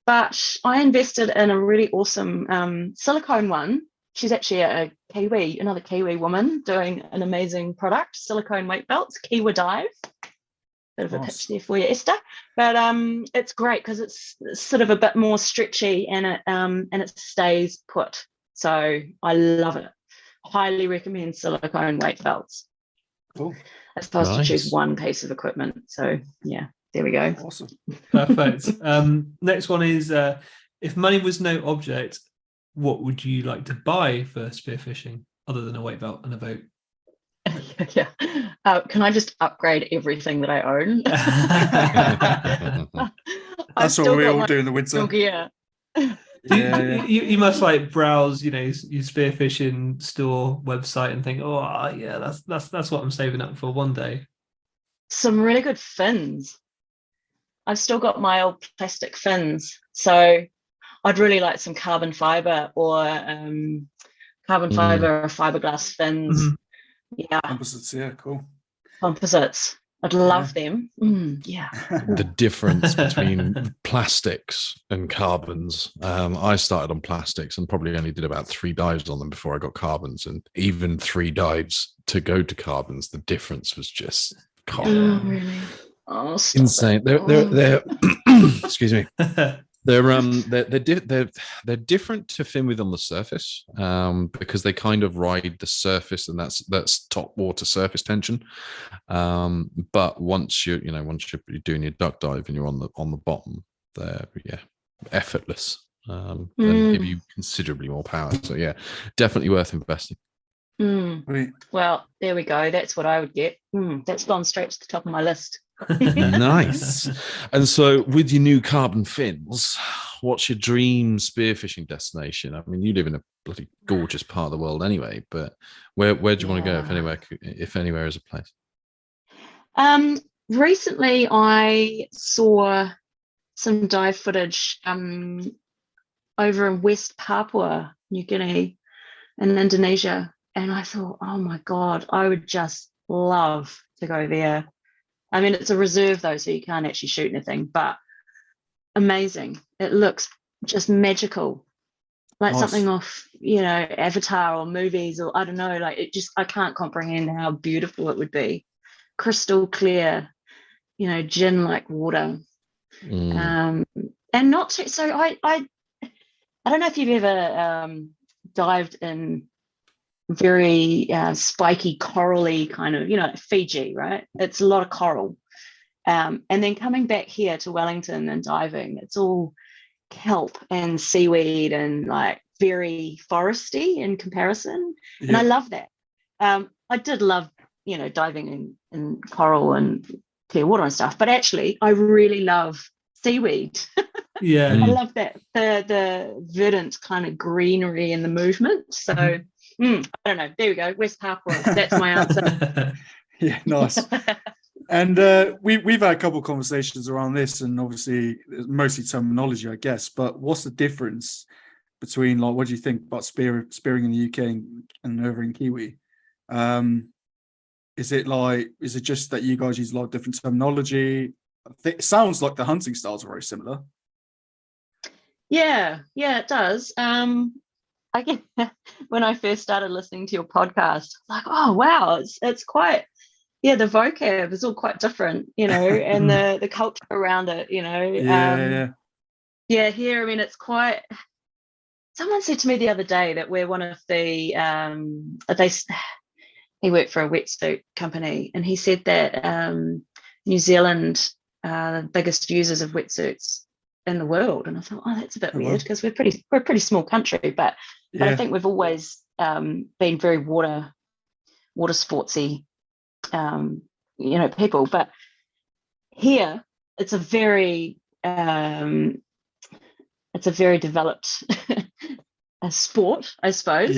but I invested in a really awesome silicone one. She's actually another Kiwi woman doing an amazing product, silicone weight belts, Kiwi Dive. Bit of a pitch there for you, Esther. But it's great because it's sort of a bit more stretchy, and it stays put. So I love it. Highly recommend silicone weight belts. Cool. As opposed to choose one piece of equipment. So yeah, there we go. Awesome. Perfect. Next one is if money was no object, what would you like to buy for spearfishing other than a weight belt and a boat? Yeah. Can I just upgrade everything that I own? That's what we all do in the winter. Gear. You must browse, your spearfishing store website and think, that's what I'm saving up for one day. Some really good fins. I've still got my old plastic fins, so I'd really like some carbon fiber or fiberglass fins. Composites, yeah, cool. Composites. I'd love them. Yeah. The difference between plastics and carbons. I started on plastics and probably only did about 3 dives on them before I got carbons. And even 3 dives to go to carbons, the difference was just Oh, really? Oh, insane. They're excuse me. They're different to fin with on the surface, because they kind of ride the surface, and that's top water surface tension. But once you're doing your duck dive and you're on the bottom, they're effortless, and give you considerably more power. So yeah, definitely worth investing. Well, there we go. That's what I would get. That's gone straight to the top of my list. Nice. And so with your new carbon fins, what's your dream spearfishing destination? I mean, you live in a bloody gorgeous part of the world anyway, but where do you want to go if anywhere is a place? Recently I saw some dive footage over in West Papua New Guinea in Indonesia, and I thought, oh my God, I would just love to go there. I mean, it's a reserve though, so you can't actually shoot anything, but amazing. It looks just magical, like something off, Avatar or movies, or I don't know, like I can't comprehend how beautiful it would be. Crystal clear, gin-like water. And not too, so I don't know if you've ever dived in very spiky, corally kind of, Fiji, right? It's a lot of coral. And then coming back here to Wellington and diving, it's all kelp and seaweed and like very foresty in comparison. And I love that. I did love, diving in coral and clear water and stuff, but actually I really love seaweed. I love that, the verdant kind of greenery and the movement. So I don't know. There we go. West Papua. That's my answer. Yeah, nice. And we've had a couple of conversations around this, and obviously mostly terminology, I guess. But what's the difference between, like, what do you think about spearing in the UK and over in Kiwi? Is it just that you guys use a lot of different terminology? It sounds like the hunting styles are very similar. Yeah, it does. I get when I first started listening to your podcast, like, oh wow, it's quite, the vocab is all quite different, and the culture around it, Yeah. Here, I mean, it's quite. Someone said to me the other day that we're one of the he worked for a wetsuit company, and he said that New Zealand are the biggest users of wetsuits in the world. And I thought, oh, that's a bit weird, because we're a pretty small country, but I think we've always been very water sportsy, people. But here it's a very developed a sport, I suppose.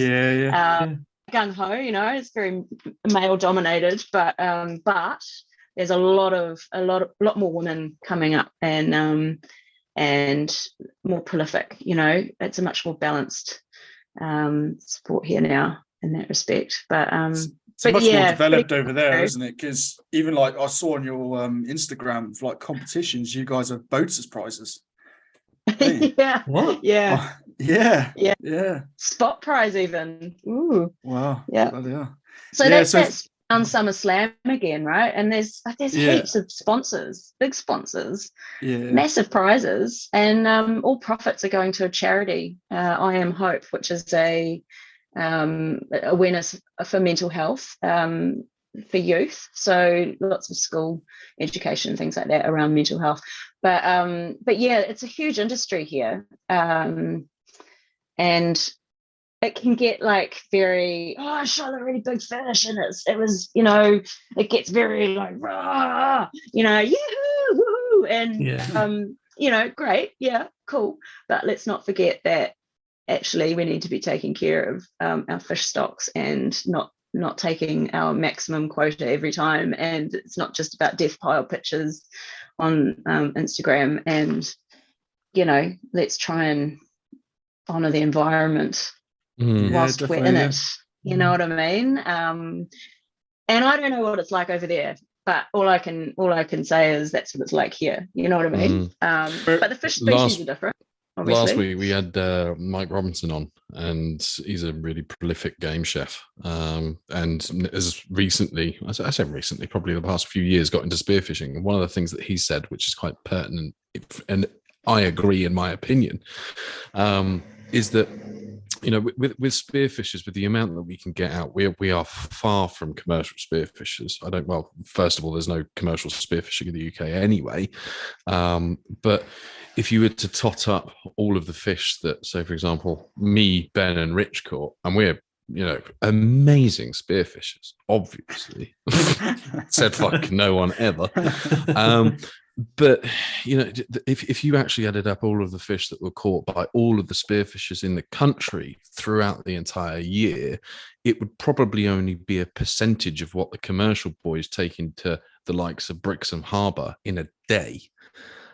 Gung ho, it's very male dominated, but there's a lot more women coming up, and more prolific. It's a much more balanced sport here now in that respect. But it's much more developed over there, isn't it? Because even like I saw on your Instagram, for like competitions, you guys have boats as prizes. Hey. What? Yeah. Spot prize even. Ooh. Wow. Yeah. So that's on SummerSlam again, right? And there's heaps of sponsors, big sponsors, massive prizes, and all profits are going to a charity, I Am Hope, which is a awareness for mental health for youth. So lots of school education, things like that around mental health. But yeah, it's a huge industry here, and it can get like very, I shot a really big fish, and it was it gets very like rah, yahoo, woohoo, and great, cool. But let's not forget that actually we need to be taking care of our fish stocks and not taking our maximum quota every time. And it's not just about death pile pictures on Instagram. And let's try and honor the environment whilst we're in it. You know what I mean? And I don't know what it's like over there. but all I can say is that's what it's like here. You know what I mean? But the fish species are different. Obviously. Last week we had Mike Robinson on, and he's a really prolific game chef. And as recently, I say recently, probably the past few years, got into spearfishing. And one of the things that he said, which is quite pertinent, and I agree in my opinion, is that, you know, with spearfishers, with the amount that we can get out, we are far from commercial spearfishers. First of all, there's no commercial spearfishing in the UK anyway. But if you were to tot up all of the fish that, say, for example, me, Ben, and Rich caught, and we're, you know, amazing spearfishers, obviously, said like no one ever. But, you know, if you actually added up all of the fish that were caught by all of the spearfishers in the country throughout the entire year, it would probably only be a percentage of what the commercial boys take into the likes of Brixham Harbour in a day.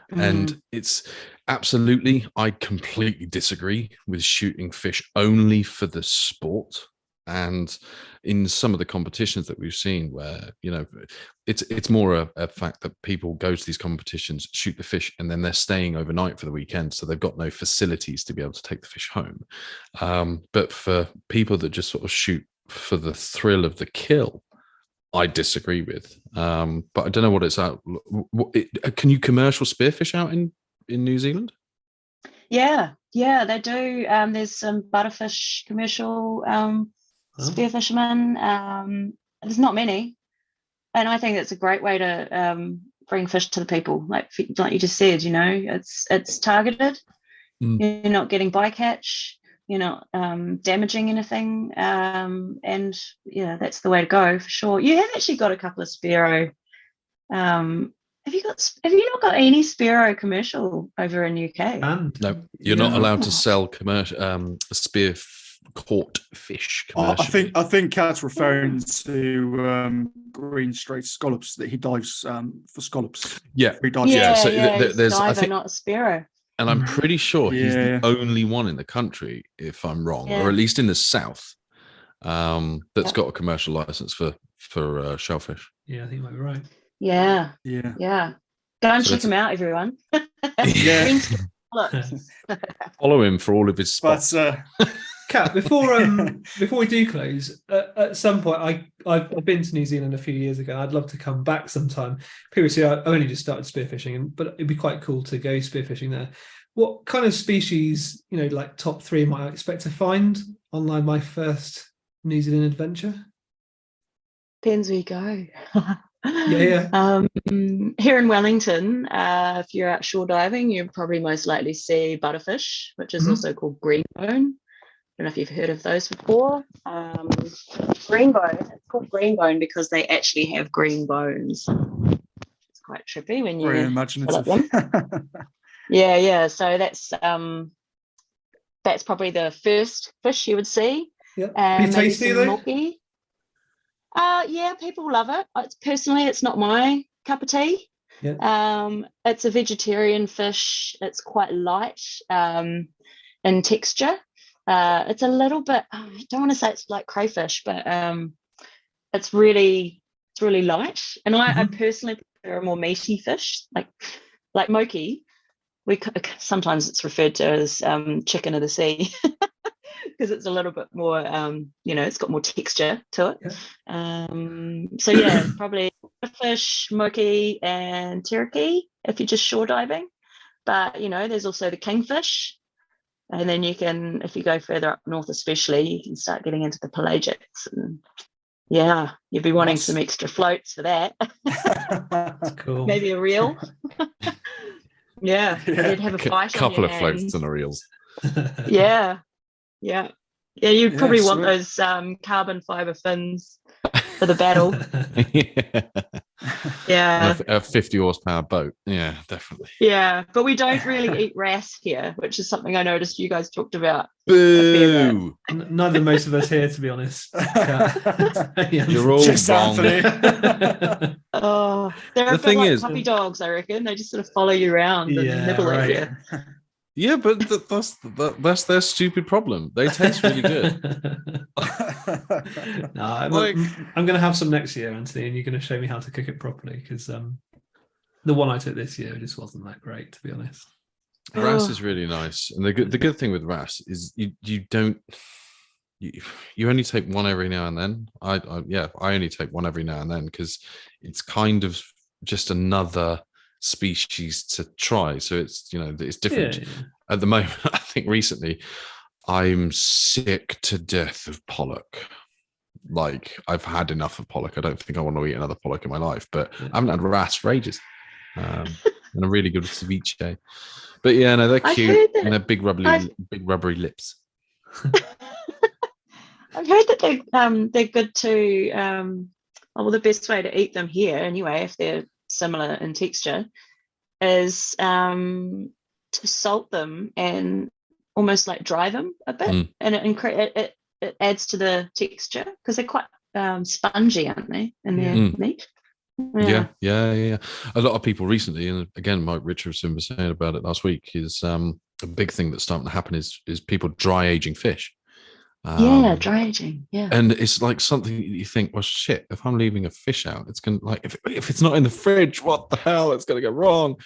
And it's absolutely, I completely disagree with shooting fish only for the sport. And in some of the competitions that we've seen, where, you know, it's more a fact that people go to these competitions, shoot the fish, and then they're staying overnight for the weekend, so they've got no facilities to be able to take the fish home. But for people that just sort of shoot for the thrill of the kill, I disagree with. But I don't know what it's out. Can you commercial spearfish out in New Zealand? Yeah, they do. There's some butterfish commercial spearfishermen. There's not many, and I think it's a great way to bring fish to the people. Like you just said, you know, it's targeted. You're not getting bycatch. You're not damaging anything, and yeah, that's the way to go for sure. You have actually got a couple of Spearo. Have you not got any Spearo commercial over in UK? No, you're not allowed to sell commercial spear caught fish commercially. I think Kat's referring to green straight scallops, that he dives for scallops. Yeah, he dives. So there's diver, I think, not a Spearo. and I'm pretty sure he's the only one in the country, if I'm wrong, or at least in the south, that's got a commercial license for shellfish. Yeah, I think you might be right. Yeah. Go and check him out, everyone. Yeah. Follow him for all of his spots. But Kat, before we do close, at some point, I've been to New Zealand a few years ago. I'd love to come back sometime. Previously, I only just started spearfishing, but it'd be quite cool to go spearfishing there. What kind of species, you know, like top 3, might I expect to find on my first New Zealand adventure? Depends where you go. Yeah. Here in Wellington, if you're out shore diving, you'll probably most likely see butterfish, which is also called greenbone. I don't know if you've heard of those before. Greenbone, it's called greenbone because they actually have green bones. It's quite trippy when you imaginative. Them. Yeah. So that's probably the first fish you would see. Yeah. Pretty tasty though. Milky. Yeah, people love it. It's not my cup of tea. Yeah. It's a vegetarian fish. It's quite light in texture. It's a little bit, I don't want to say it's like crayfish, but it's really light. And I personally prefer a more meaty fish, like moki. Sometimes it's referred to as chicken of the sea because it's a little bit more, it's got more texture to it. Yeah. So yeah, probably fish, moki, and teriyaki if you're just shore diving. But you know, there's also the kingfish. And then you can, if you go further up north especially, you can start getting into the pelagics. And yeah, you'd be wanting some extra floats for that. That's cool. Maybe a reel. Yeah. You'd have a fight on couple your of hands. floats and a reels. Yeah. You'd probably want those carbon fiber fins for the battle. Yeah. A 50 horsepower boat. Yeah, definitely. Yeah, but we don't really eat wrasse here, which is something I noticed you guys talked about. Boo! Neither most of us here, to be honest. You're all wrong. They're the thing like is, puppy dogs, I reckon. They just sort of follow you around and nibble at you. Yeah, but that's their stupid problem. They taste really good. No, I'm going to have some next year, Anthony, and you're going to show me how to cook it properly, because the one I took this year just wasn't that great, to be honest. Ras is really nice, and the good thing with Ras is you only take one every now and then. I only take one every now and then because it's kind of just another species to try. So it's it's different. Yeah. At the moment, I think recently, I'm sick to death of pollock. Like, I've had enough of pollock. I don't think I want to eat another pollock in my life, but I haven't had Ras for ages. And a really good ceviche. But yeah, no, they're cute and they're big rubbery lips. I've heard that they're good to well, the best way to eat them here anyway, if they're similar in texture, is to salt them and almost like dry them a bit, and it adds to the texture because they're quite spongy, aren't they? And they're meat. Yeah. A lot of people recently, and again, Mike Richardson was saying about it last week, is a big thing that's starting to happen is people dry aging fish. Dry aging. Yeah. And it's like something that you think, well, shit, if I'm leaving a fish out, it's going to, like, if it's not in the fridge, what the hell? It's going to go wrong.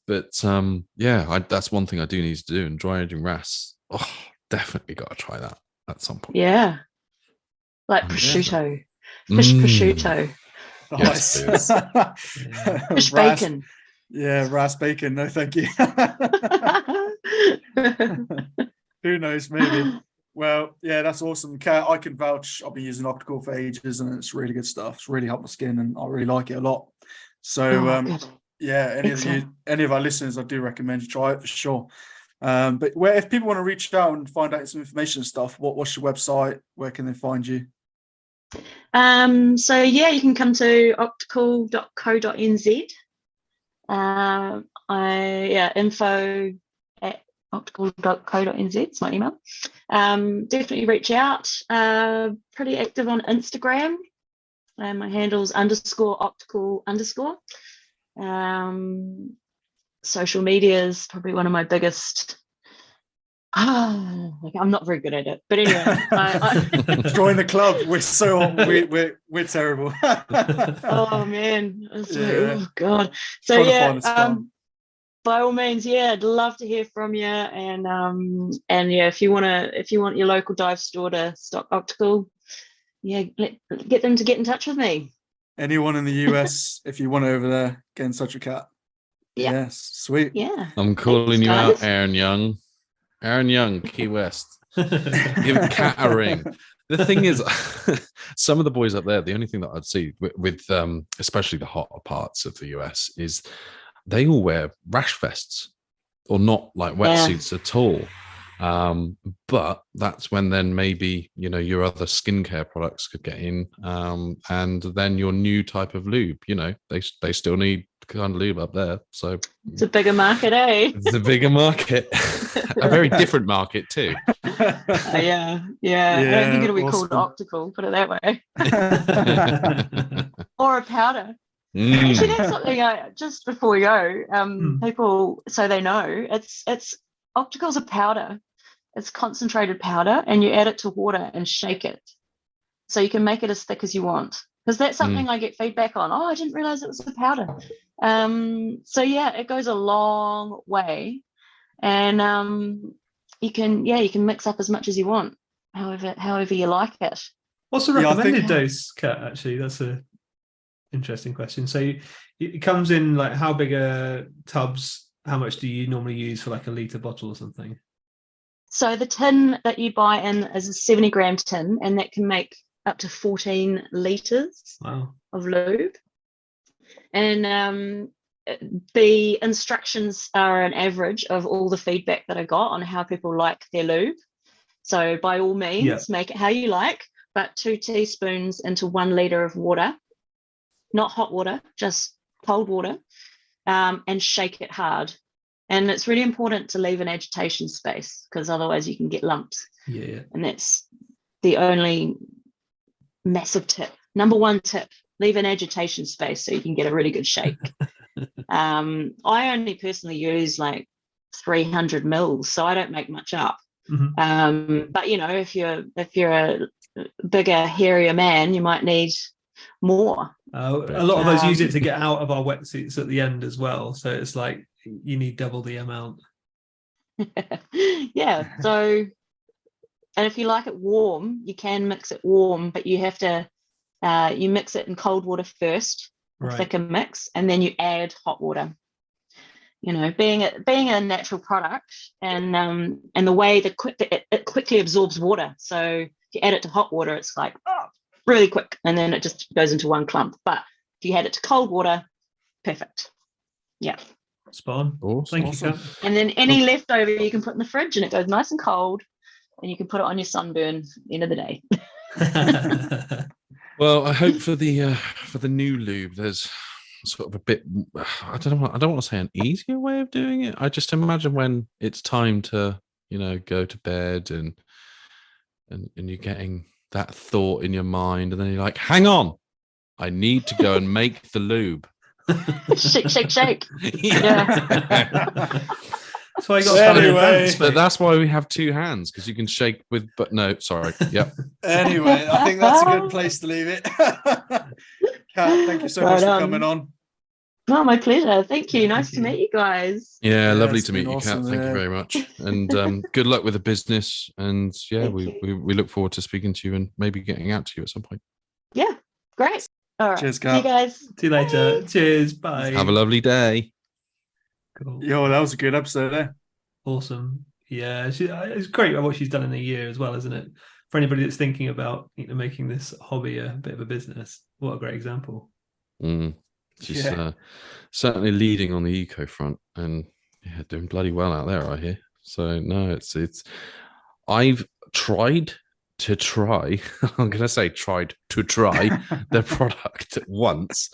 But that's one thing I do need to do. And dry aging Ras, definitely got to try that at some point. Yeah. Like prosciutto. Fish prosciutto. Nice. Fish bacon. Yeah, Ras bacon. No, thank you. Who knows? Maybe. Well, yeah, that's awesome. Kat, I can vouch. I've been using Octacle for ages, and it's really good stuff. It's really helped my skin, and I really like it a lot. So, any of our listeners, I do recommend you try it for sure. But if people want to reach out and find out some information and stuff, what's your website? Where can they find you? So you can come to octacle.co.nz. Info at octacle.co.nz. It's my email. Definitely reach out. Pretty active on Instagram. My handle's _octacle_. Social media is probably one of my biggest. I'm not very good at it, but anyway, join the club. We're terrible. Oh man, oh god. So by all means, I'd love to hear from you, and if you want your local dive store to stock Octacle, get them to get in touch with me. Anyone in the US, if you want over there, get in touch with Kat. Yes, sweet. Yeah, I'm calling you out, Aaron Young. Aaron Young, Key West. Give Kat a ring. The thing is, some of the boys up there, the only thing that I'd see with especially the hotter parts of the US is they all wear rash vests or not like wetsuits at all. But that's when then maybe, your other skincare products could get in. And then your new type of lube, they still need kind of lube up there. So it's a bigger market, eh? It's a bigger market. A very different market too. Yeah. I don't think it'll be called Octacle, put it that way. Or a powder. Actually, that's something just before we go, people, so they know, it's Octacle's a powder. It's concentrated powder, and you add it to water and shake it. So you can make it as thick as you want. Because that's something I get feedback on. I didn't realize it was a powder. It goes a long way. And you can mix up as much as you want, however you like it. What's the recommended dose, Kat? Actually, that's a interesting question. So it comes in like how big are tubs? How much do you normally use for like a litre bottle or something? So the tin that you buy in is a 70-gram tin, and that can make up to 14 litres of lube. And the instructions are an average of all the feedback that I got on how people like their lube. So by all means, make it how you like, but 2 teaspoons into 1 litre of water, not hot water, just cold water, and shake it hard. And it's really important to leave an agitation space, because otherwise you can get lumps. Yeah. And that's the only massive tip. Number 1 tip, leave an agitation space so you can get a really good shake. I only personally use like 300 mils, so I don't make much up. Mm-hmm. But if you're a bigger, hairier man, you might need more. A lot of us use it to get out of our wetsuits at the end as well. So it's like you need double the amount. Yeah. So, and if you like it warm, you can mix it warm, but you have to you mix it in cold water first, a thicker mix, and then you add hot water. Being a natural product, and the way that it quickly absorbs water. So if you add it to hot water, it's like really quick, and then it just goes into one clump. But if you add it to cold water, perfect. Yeah. Spawn. Awesome. Thank you, Kat. And then any leftover you can put in the fridge, and it goes nice and cold, and you can put it on your sunburn at the end of the day. Well, I hope for the new lube, there's sort of a bit, I don't want to say an easier way of doing it. I just imagine when it's time to go to bed and you're getting that thought in your mind, and then you're like, hang on, I need to go and make the lube. Shake, shake, shake. Yeah. That's why you got anyway. But that's why we have two hands, because you can shake with. But no, sorry. Yep. Anyway, I think that's a good place to leave it. Kat, thank you so much for coming on. No, my pleasure. Thank you. Nice to meet you guys. Yeah, lovely to meet you, awesome, Kat. Thank you very much. And good luck with the business. And we look forward to speaking to you and maybe getting out to you at some point. Yeah, great. All right. Cheers, Kat. See you guys. See you later. Cheers. Bye. Have a lovely day. Cool. Yo, that was a good episode there. Awesome. Yeah, it's great what she's done in a year as well, isn't it? For anybody that's thinking about making this hobby a bit of a business, what a great example. She's certainly leading on the eco front, and doing bloody well out there, I hear. So no, it's I've tried to try their product once,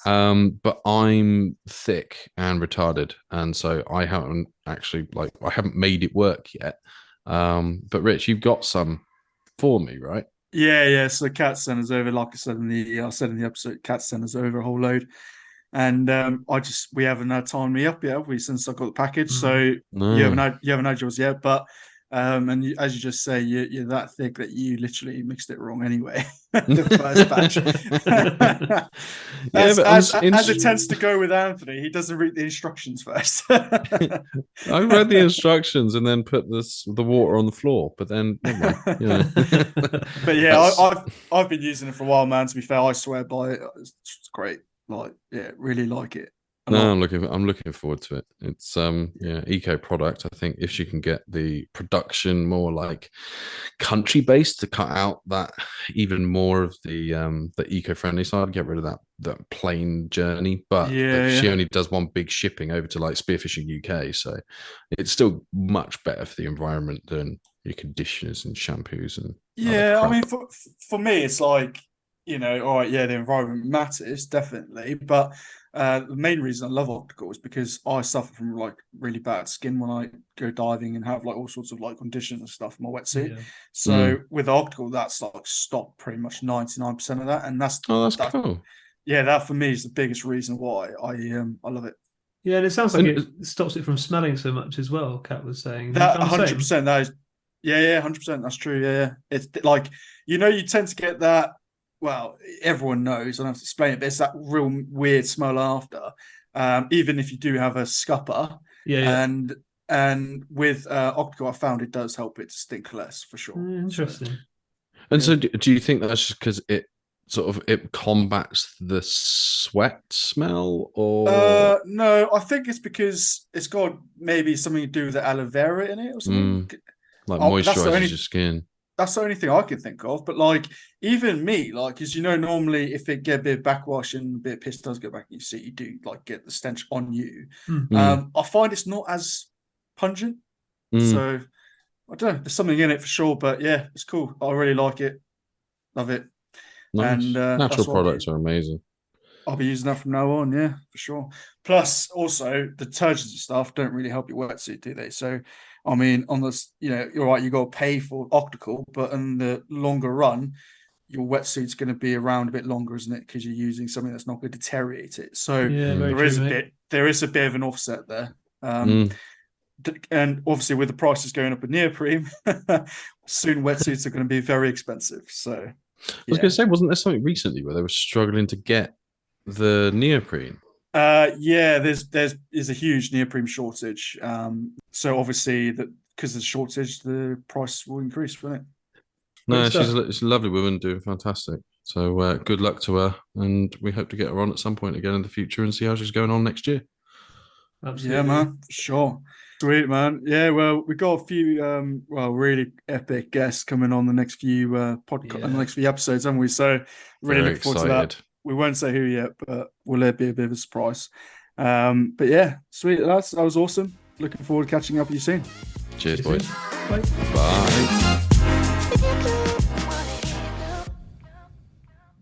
but I'm thick and retarded, and so I haven't actually I haven't made it work yet. But Rich, you've got some for me, right? Yeah. So Kat sent us over, like I said in the episode, Kat sent us over a whole load, and we haven't had time me up yet, have we, since I got the package? So No. you haven't had yours yet, but. And as you just say, you're that thick that you literally mixed it wrong anyway. The first batch. As it tends to go with Anthony, he doesn't read the instructions first. I read the instructions and then put the water on the floor, but then But yeah, I've been using it for a while, man. To be fair, I swear by it. It's great. Really like it. No, I'm looking forward to it. It's eco product. I think if she can get the production more like country based to cut out that even more of the eco friendly side, get rid of that plain journey. But she only does one big shipping over to Spearfishing UK, so it's still much better for the environment than your conditioners and shampoos and I mean for me it's like all right, the environment matters definitely, but the main reason I love Octacle is because I suffer from really bad skin when I go diving and have all sorts of conditions and stuff in my wetsuit. Yeah. So with Octacle, that's stopped pretty much 99% of that, and that's cool. Yeah, that for me is the biggest reason why I love it. Yeah, and it sounds like it stops it from smelling so much as well. Kat was saying that 100%. That is, 100%. That's true. Yeah, it's you tend to get that. Well, everyone knows, I don't have to explain it, but it's that real weird smell after, even if you do have a scupper. Yeah. And with Octacle, I found it does help it to stink less, for sure. Interesting. So do you think that's just because it combats the sweat smell, or no? I think it's because it's got maybe something to do with the aloe vera in it or something. Moisturizes your skin. That's the only thing I can think of. But even me, because normally if it get a bit of backwash and a bit of piss does go back in your seat, you do get the stench on you. I find it's not as pungent. So I don't know. There's something in it for sure. But yeah, it's cool. I really like it. Love it. Nice. And natural products are amazing. I'll be using that from now on. Yeah, for sure. Plus, also detergents and stuff don't really help your wetsuit, do they? So. I mean, on this, you're right, you got to pay for Octacle, but in the longer run, your wetsuit's going to be around a bit longer, isn't it? Because you're using something that's not going to deteriorate it. So there is a bit of an offset there. and obviously with the prices going up in neoprene, soon wetsuits are going to be very expensive. So I was going to say, wasn't there something recently where they were struggling to get the neoprene? Yeah, there's a huge neoprene shortage. So obviously that because of the shortage, the price will increase, won't it? No, she's a lovely woman doing fantastic. So good luck to her, and we hope to get her on at some point again in the future and see how she's going on next year. Absolutely. Yeah, man, sure. Sweet, man. Yeah, well, we got a few really epic guests coming on the next few the next few episodes, haven't we? So really looking forward to that. We won't say who yet, but will it be a bit of a surprise? But yeah, sweet. That was awesome. Looking forward to catching up with you soon. Cheers, boys. Bye. Bye.